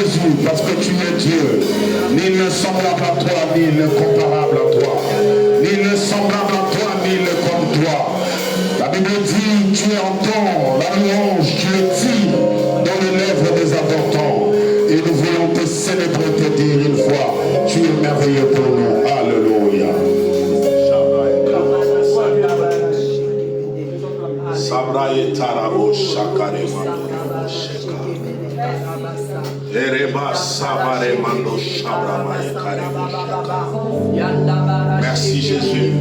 Jésus, parce que tu es Dieu. Nul ne semblable à toi, nul ne comparable à toi. Nul ne semblable à toi, nul ne comme toi. La Bible dit, tu entends la louange, tu le dis dans les lèvres des adorants. Et nous voulons te célébrer, te dire une fois, tu es merveilleux pour nous. Alléluia. Sabraye tarabo shakare mando sheka. Ereba sabare mando shabramaye karebo shaka. Merci Jésus.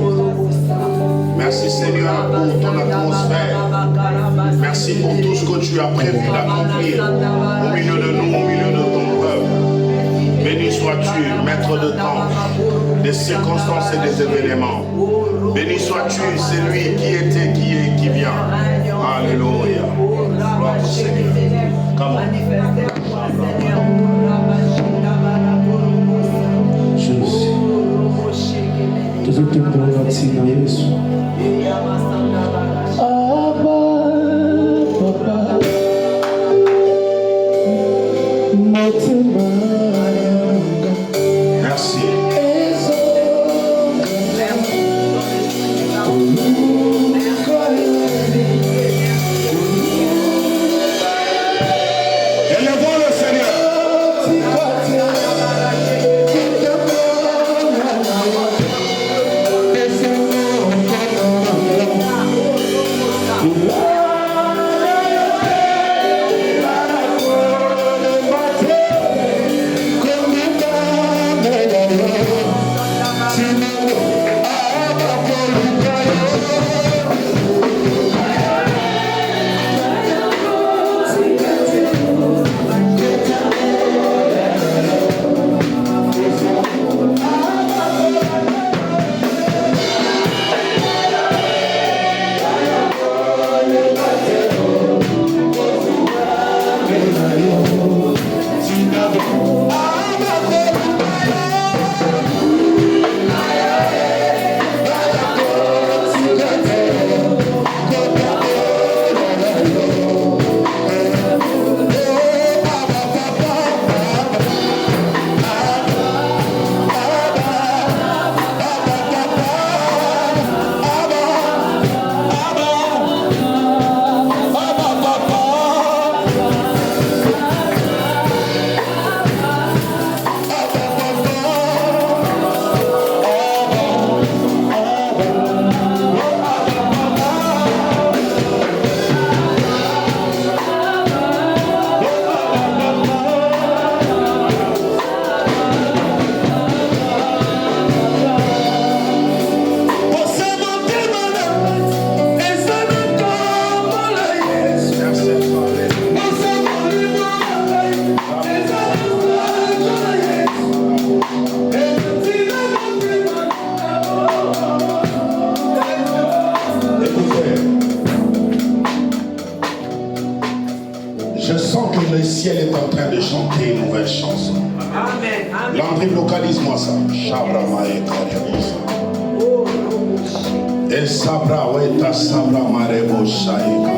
Merci Seigneur pour ton atmosphère. Merci pour tout ce que tu as prévu d'accomplir au milieu de nous, au milieu de ton peuple. Béni sois-tu, maître de temps, des circonstances et des événements. Béni sois-tu, c'est lui qui était, qui est, qui vient. Alléluia. Gloire au Seigneur. Comment? Jesus. Tudo que pode ensinar isso. Merci. Élevons le Seigneur. Je sens que le ciel est en train de chanter une nouvelle chanson. Landry, localise-moi ça. Chabra maye karebosa. El sabra weta sabra marebo shaika.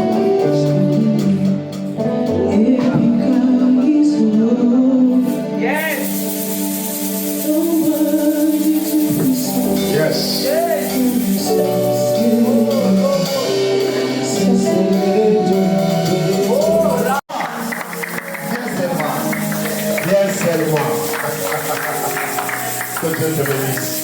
Yes. Que Dieu te bénisse.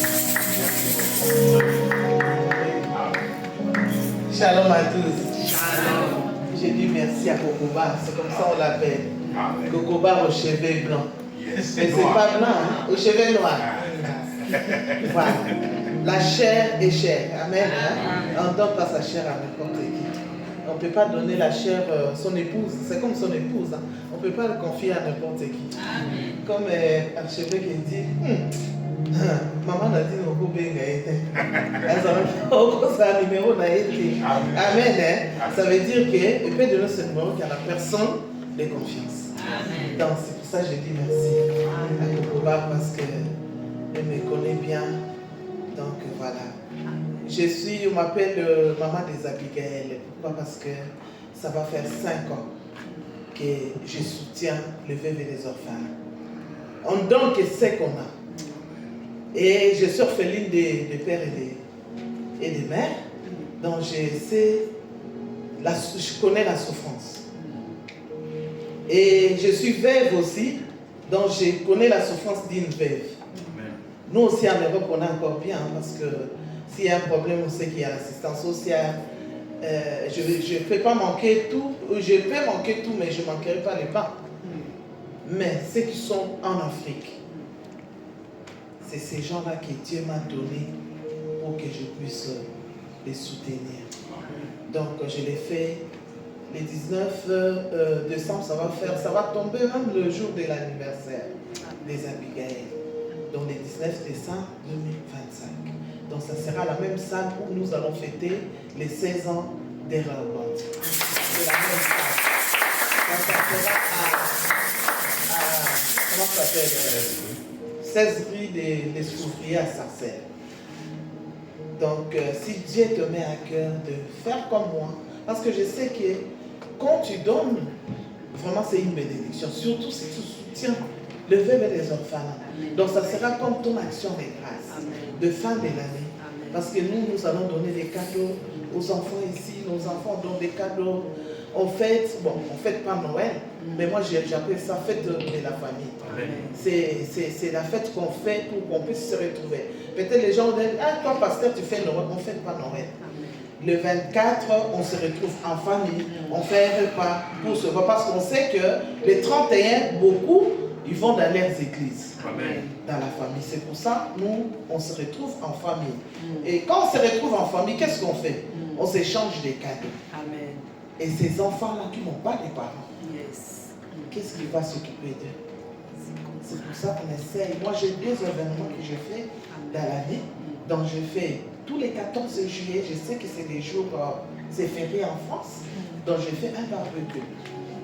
Shalom à tous. Shalom. Je dis merci à Kokoba, c'est comme ça on l'appelle. Kokoba au chevet blanc. Yes. Mais c'est pas blanc, hein? Au chevet noir. Voilà. La chair est chair. Amen. Hein? On ne donne pas sa chair à n'importe qui. On ne peut pas donner la chair à son épouse. C'est comme son épouse. Hein? On ne peut pas le confier à n'importe qui. Comme Archevêque qui dit, maman a dit qu'on peut un numéro n'a été. Amen. Hein? Ça veut dire qu'il peut donner ce numéro qu'il n'y a personne de confiance. Amen. Donc c'est pour ça que je dis merci à Kokoba parce qu'elle me connaît bien. Donc voilà. On m'appelle maman des Abigail. Pourquoi? Parce que ça va faire 5 ans que je soutiens les veuves et les orphelins. On donne que ce qu'on a. Et je suis orpheline de père et de mère, donc je connais la souffrance. Et je suis veuve aussi, donc je connais la souffrance d'une veuve. Nous aussi en Europe, on est encore bien, parce que s'il y a un problème, on sait qu'il y a l'assistance sociale. Je ne peux pas manquer tout, je peux manquer tout, mais je ne manquerai pas les pains. Mais ceux qui sont en Afrique, c'est ces gens-là que Dieu m'a donné pour que je puisse les soutenir. Donc je l'ai fait le 19 décembre, ça va tomber même le jour de l'anniversaire des Abigail. Donc le 19 décembre 2025. Donc ça sera la même salle où nous allons fêter les 16 ans des Rehoboth. C'est la même salle. Donc ça sera comment ça s'appelle 16 rue des Souvriers à Sarcelles. Donc si Dieu te met à cœur de faire comme moi, parce que je sais que quand tu donnes, vraiment c'est une bénédiction, surtout si tu soutiens le veuve et les orphelins. Donc ça sera comme ton action de grâce de fin de l'année. Parce que nous allons donner des cadeaux aux enfants ici. Nos enfants donnent des cadeaux. On fête, bon, on fête pas Noël, mais moi j'appelle ça fête de la famille. C'est la fête qu'on fait pour qu'on puisse se retrouver. Peut-être les gens disent, ah toi pasteur tu fais Noël, on ne fête pas Noël. Le 24, on se retrouve en famille, on fait un repas pour se voir. Parce qu'on sait que les 31, beaucoup, ils vont dans leurs églises, dans la famille. C'est pour ça, nous, on se retrouve en famille. Et quand on se retrouve en famille, qu'est-ce qu'on fait? On s'échange des cadeaux. Amen. Et ces enfants-là qui n'ont pas de parents, qu'est-ce qui va s'occuper d'eux? C'est pour ça qu'on essaye. Moi, j'ai 2 événements que je fais dans l'année. Donc, je fais tous les 14 juillet, je sais que c'est des jours, c'est férié en France. Donc, je fais un barbecue.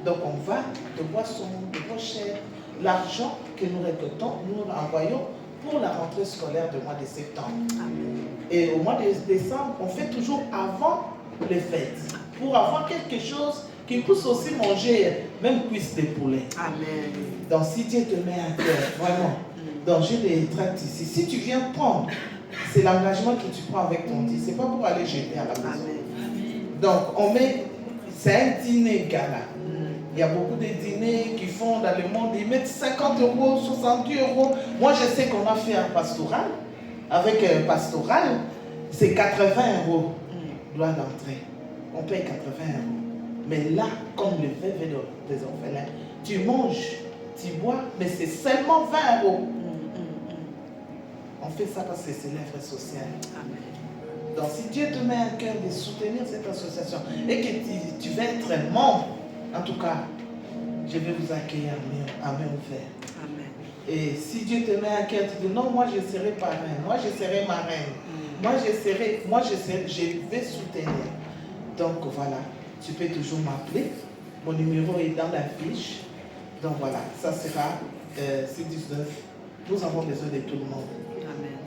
Donc, on va de boissons, de pochettes, l'argent que nous récoltons, nous l'envoyons pour la rentrée scolaire du mois de septembre. Amen. Et au mois de décembre, on fait toujours avant les fêtes, pour avoir quelque chose qui puisse aussi manger, même cuisse de poulet. Amen. Donc si Dieu te met à cœur, vraiment, donc je les traite ici. Si tu viens prendre, c'est l'engagement que tu prends avec ton Dieu, c'est pas pour aller jeter à la maison. Amen. Donc on met, c'est un dîner gala. Il y a beaucoup de dîners qui font dans le monde, ils mettent 50 €, 70 €. Moi, je sais qu'on a fait un pastoral. Avec un pastoral, c'est 80 € droit d'entrée. On paye 80 €. Mais là, comme le veuve des orphelins, tu manges, tu bois, mais c'est seulement 20 €. On fait ça parce que c'est l'œuvre sociale. Amen. Donc, si Dieu te met à cœur de soutenir cette association et que tu veux être membre, en tout cas, je vais vous accueillir à main ouverte. Amen. Et si Dieu te met à cœur, tu dis non, moi je serai parrain, moi je serai marraine, moi je vais soutenir. Donc voilà, tu peux toujours m'appeler. Mon numéro est dans la fiche. Donc voilà, ça sera C19. Nous avons besoin de tout le monde. Amen.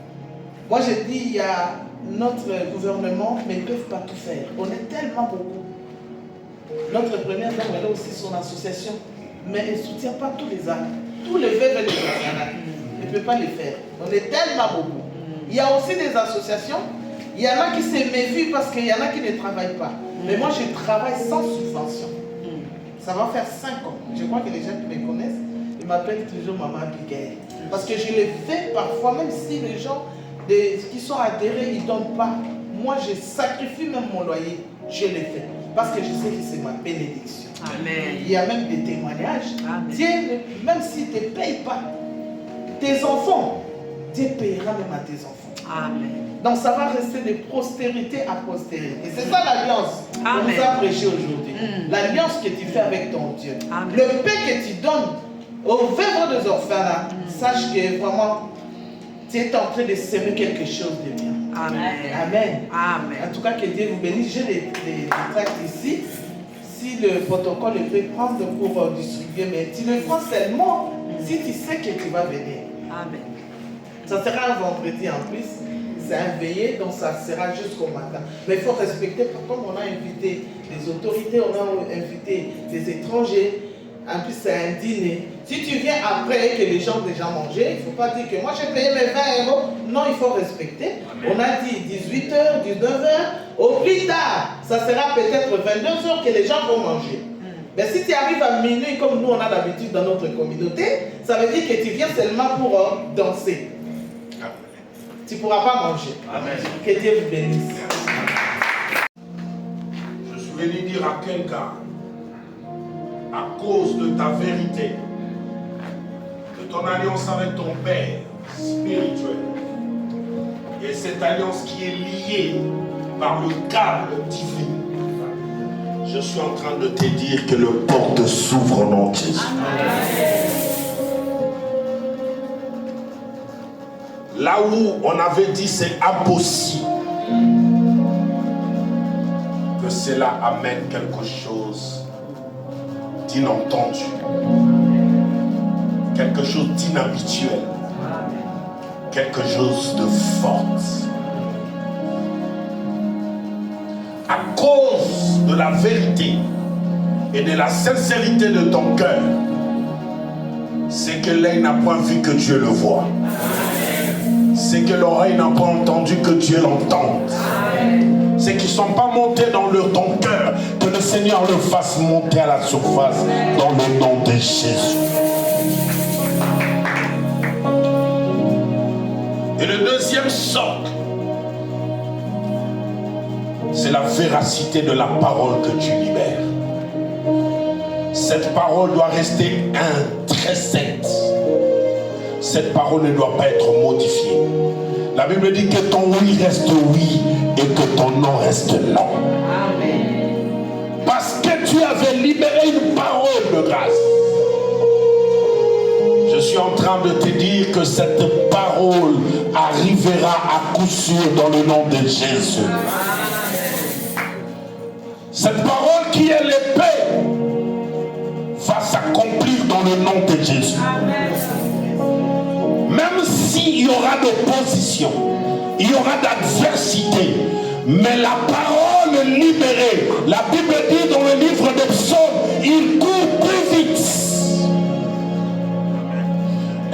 Moi je dis, il y a notre gouvernement, mais ils ne peuvent pas tout faire. On est tellement beaucoup. Notre première dame, elle a aussi son association, mais elle ne soutient pas tous les actes. Tous les veuves et les orphelins, elle ne peut pas les faire. On est tellement beaucoup. Il y a aussi des associations, il y en a qui se méfient parce qu'il y en a qui ne travaillent pas. Mais moi, je travaille sans subvention. Ça va faire 5 ans. Je crois que les gens qui me connaissent, ils m'appellent toujours Maman Abigail. Parce que je le fais parfois, même si les gens qui sont adhérés, ils ne donnent pas. Moi, je sacrifie même mon loyer. Je le fais. Parce que je sais que c'est ma bénédiction. Amen. Il y a même des témoignages. Amen. Dieu, même s'il ne te paye pas, tes enfants, Dieu payera même à tes enfants. Amen. Donc ça va rester de postérité à postérité. C'est ça l'alliance qu'on nous a prêché aujourd'hui. L'alliance que tu fais avec ton Dieu. Amen. Le paix que tu donnes aux veuves des orphelins, sache que vraiment, tu es en train de semer quelque chose de bien. Amen. Amen. Amen. En tout cas, que Dieu vous bénisse. J'ai les tracts ici. Si le protocole peut prendre pour distribuer, mais tu le prends seulement si tu sais que tu vas venir. Amen. Ça sera un vendredi en plus. C'est un veillé, donc ça sera jusqu'au matin. Mais il faut respecter, comme on a invité des autorités, on a invité des étrangers. En plus, c'est un dîner. Si tu viens après que les gens ont déjà mangé, il ne faut pas dire que moi j'ai payé mes 20 €. Non, il faut respecter. On a dit 18 h, 19 h. Au plus tard, ça sera peut-être 22 h que les gens vont manger. Mais si tu arrives à minuit, comme nous on a l'habitude dans notre communauté, ça veut dire que tu viens seulement pour danser. Tu ne pourras pas manger. Amen. Que Dieu vous bénisse. Je suis venu dire à quelqu'un, à cause de ta vérité, de ton alliance avec ton Père spirituel, et cette alliance qui est liée par le câble divin, je suis en train de te dire que le porte s'ouvre au nom de Jésus. Là où on avait dit c'est impossible, que cela amène quelque chose d'inentendu, quelque chose d'inhabituel, quelque chose de fort. À cause de la vérité et de la sincérité de ton cœur, c'est que l'œil n'a point vu que Dieu le voit. C'est que l'oreille n'a pas entendu que Dieu l'entende. C'est qu'ils ne sont pas montés dans ton cœur, que le Seigneur le fasse monter à la surface dans le nom de Jésus. Et le deuxième socle, c'est la véracité de la parole que tu libères. Cette parole doit rester intrinsèque. Cette parole ne doit pas être modifiée. La Bible dit que ton oui reste oui et que ton non reste non. Parce que tu avais libéré une parole de grâce. Je suis en train de te dire que cette parole arrivera à coup sûr dans le nom de Jésus. Cette parole qui est l'épée va s'accomplir dans le nom de Jésus. Même s'il y aura d'opposition, il y aura d'adversité, mais la parole libérée, la Bible dit dans le livre des psaumes, il court plus vite.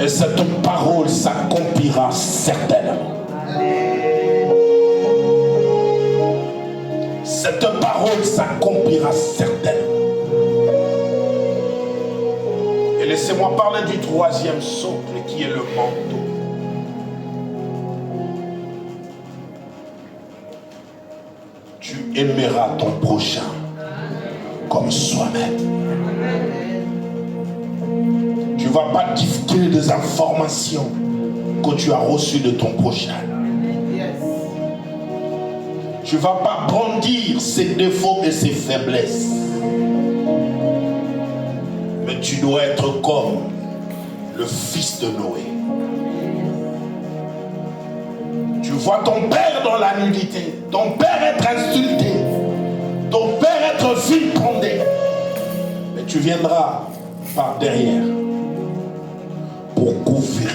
Et cette parole s'accomplira certainement. Cette parole s'accomplira certainement. Et laissez-moi parler du troisième socle qui est le manteau. Tu aimeras ton prochain comme soi-même. Tu ne vas pas divulguer des informations que tu as reçues de ton prochain. Tu ne vas pas brandir ses défauts et ses faiblesses. Mais tu dois être comme le fils de Noé. Tu vois ton père dans la nudité, ton père être insulté, ton père être vilipendé. Mais tu viendras par derrière pour couvrir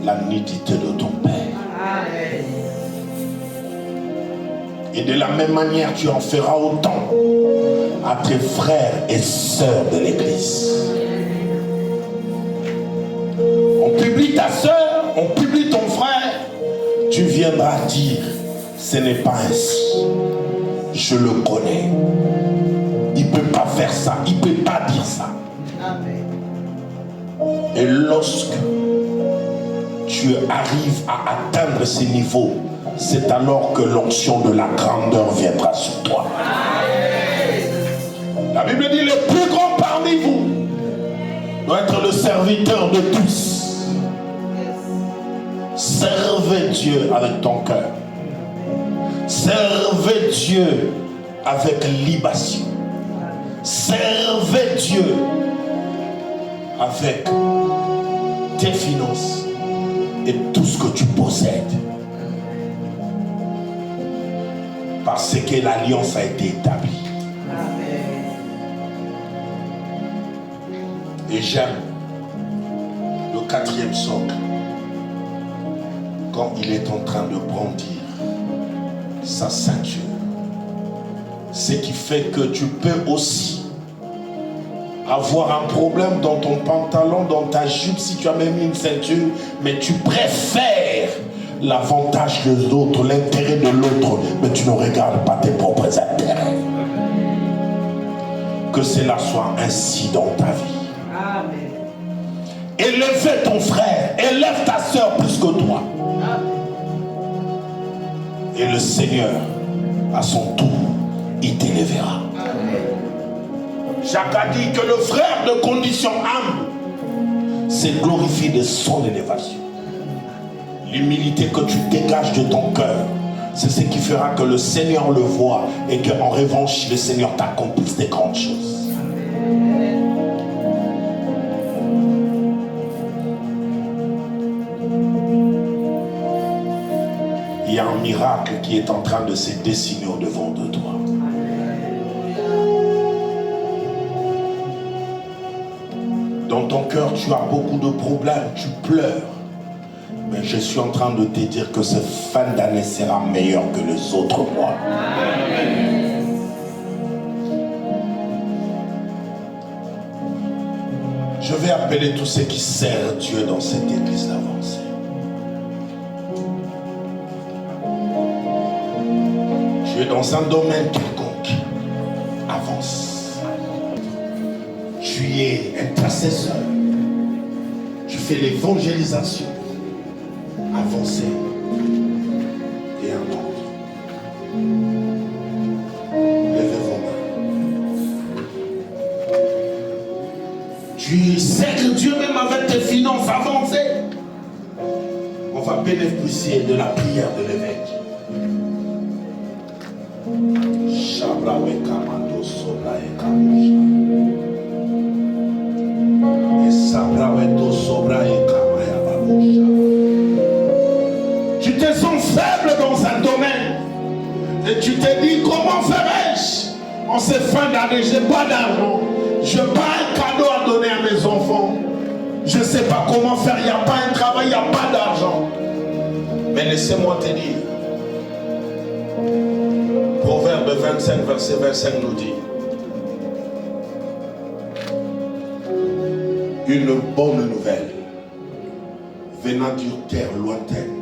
la nudité de ton père. Et de la même manière, tu en feras autant à tes frères et sœurs de l'église. On publie ta sœur, on publie ton frère, tu viendras dire, ce n'est pas ainsi. Je le connais. Il ne peut pas faire ça, il ne peut pas dire ça. Et lorsque tu arrives à atteindre ces niveaux, c'est alors que l'onction de la grandeur viendra sur toi. La Bible dit, le plus grand parmi vous doit être le serviteur de tous. Servez Dieu avec ton cœur. Servez Dieu avec libation. Servez Dieu avec tes finances et tout ce que tu possèdes. Parce que l'alliance a été établie. Et j'aime le quatrième socle, quand il est en train de brandir sa ceinture. Ce qui fait que tu peux aussi avoir un problème dans ton pantalon, dans ta jupe, si tu as même une ceinture, mais tu préfères l'avantage des autres, l'intérêt de l'autre, mais tu ne regardes pas tes propres intérêts. Que cela soit ainsi dans ta vie. Amen. Élève ton frère, élève ta soeur plus que toi. Et le Seigneur, à son tour, il t'élèvera. Jacques a dit que le frère de condition âme s'est glorifié de son élévation. L'humilité que tu dégages de ton cœur, c'est ce qui fera que le Seigneur le voit et qu'en revanche, le Seigneur t'accomplisse des grandes choses. Il y a un miracle qui est en train de se dessiner au-devant de toi. Dans ton cœur, tu as beaucoup de problèmes, tu pleures. Mais je suis en train de te dire que cette fin d'année sera meilleure que les autres mois. Je vais appeler tous ceux qui servent Dieu dans cette église d'avancer. Tu es dans un domaine quelconque. Avance. Tu es intercesseur. Tu fais l'évangélisation. Avancez. Et un autre. Levez vos mains. Tu sais que Dieu même avec tes finances avancées. On va bénéficier de la prière de l'évêque. Tu te sens faible dans un domaine et tu te dis comment ferais-je en cette fin d'année, j'ai pas d'argent, je n'ai pas un cadeau à donner à mes enfants, je ne sais pas comment faire, il n'y a pas un travail, il n'y a pas d'argent. Mais laissez-moi te dire, Proverbe 25, verset 25 nous dit, une bonne nouvelle venant d'une terre lointaine,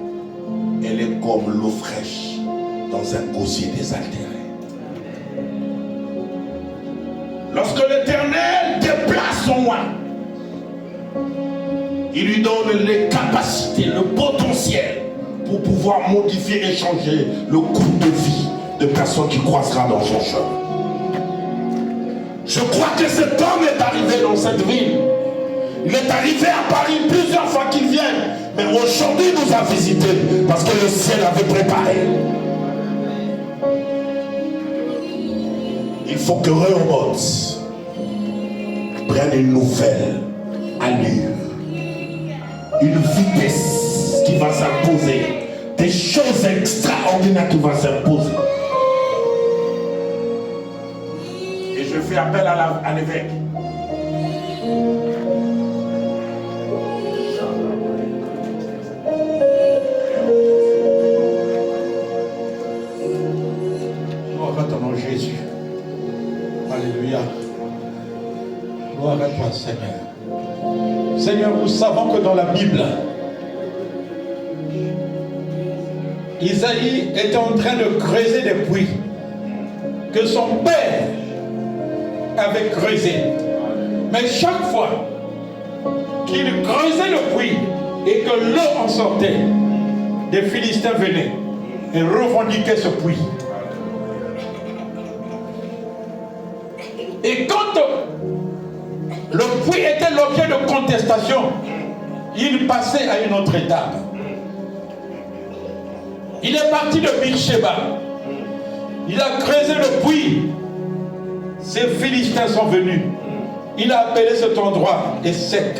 elle est comme l'eau fraîche dans un gosier désaltéré. Lorsque l'Éternel déplace son oin, il lui donne les capacités, le potentiel pour pouvoir modifier et changer le cours de vie de personnes qui croisera dans son chemin. Je crois que cet homme est arrivé dans cette ville. Il est arrivé à Paris plusieurs fois qu'il vient, mais aujourd'hui il nous a visités parce que le ciel avait préparé. Il faut que Rehoboth prenne une nouvelle allure, une vitesse qui va s'imposer, des choses extraordinaires qui vont s'imposer. Et je fais appel à l'évêque. Jésus. Alléluia. Gloire à toi, Seigneur. Seigneur, nous savons que dans la Bible, Isaïe était en train de creuser des puits que son père avait creusé. Mais chaque fois qu'il creusait le puits et que l'eau en sortait, des Philistins venaient et revendiquaient ce puits. Et quand le puits était l'objet de contestation, il passait à une autre étape. Il est parti de Beersheba. Il a creusé le puits. Ces Philistins sont venus. Il a appelé cet endroit Essek,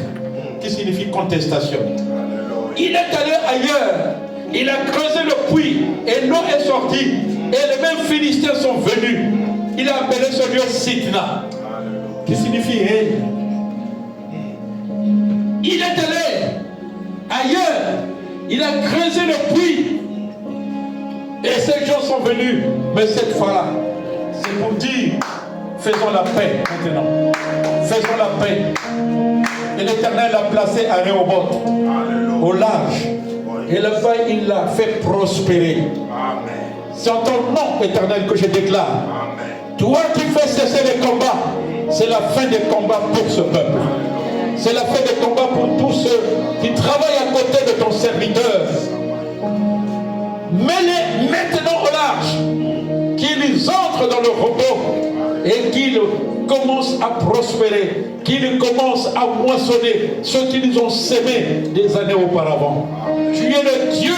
qui signifie contestation. Il est allé ailleurs. Il a creusé le puits et l'eau est sortie. Et les mêmes Philistins sont venus. Il a appelé ce lieu Sitna, qui signifie haine. Il est allé ailleurs. Il a creusé le puits. Et ces gens sont venus. Mais cette fois-là, c'est pour dire, Faisons la paix maintenant. Faisons la paix. Et l'Éternel l'a placé à Rehoboth, au large. Et là-bas, il l'a fait prospérer. C'est en ton nom, Éternel, que je déclare. Toi qui fais cesser les combats, c'est la fin des combats pour ce peuple. C'est la fin des combats pour tous ceux qui travaillent à côté de ton serviteur. Mets-les maintenant au large, qu'ils entrent dans le repos et qu'ils commencent à prospérer, qu'ils commencent à moissonner ce qu'ils ont sémé des années auparavant. Tu es le Dieu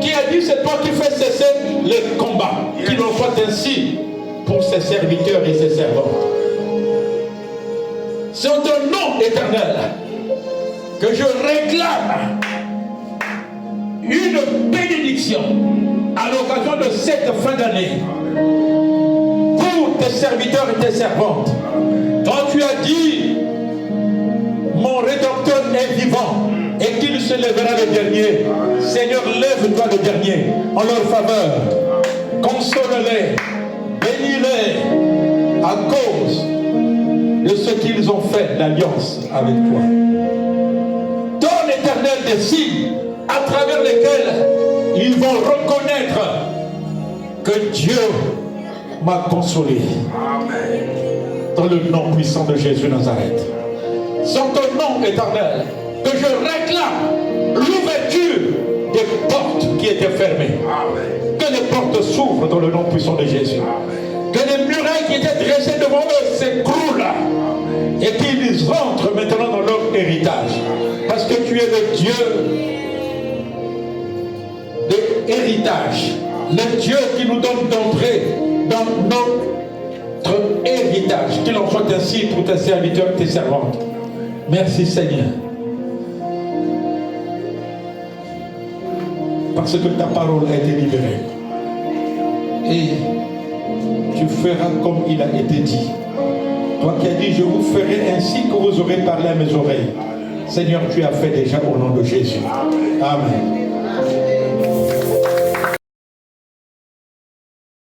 qui a dit c'est toi qui fais cesser les combats, qu'il en soit ainsi pour ses serviteurs et ses servantes. C'est en ton nom éternel que je réclame une bénédiction à l'occasion de cette fin d'année pour tes serviteurs et tes servantes. Quand tu as dit mon Rédempteur est vivant et qu'il se lèvera le dernier, Seigneur, lève-toi le dernier en leur faveur. Console-les, bénis-les à cause de ce qu'ils ont fait l'alliance avec toi. Donne l'Éternel des signes à travers lesquels ils vont reconnaître que Dieu m'a consolé. Dans le nom puissant de Jésus Nazareth. Sans ton nom éternel, que je réclame l'ouverture des portes qui étaient fermées. Que les portes s'ouvrent dans le nom puissant de Jésus. Que les murailles qui étaient dressées devant eux s'écroulent et qu'ils rentrent maintenant dans leur héritage. Parce que tu es le Dieu de héritage, le Dieu qui nous donne d'entrer dans notre héritage. Qu'il en soit ainsi pour tes serviteurs et tes servantes. Merci Seigneur. Parce que ta parole a été libérée. Et tu feras comme il a été dit. Toi qui as dit, je vous ferai ainsi que vous aurez parlé à mes oreilles. Seigneur, tu as fait déjà au nom de Jésus. Amen.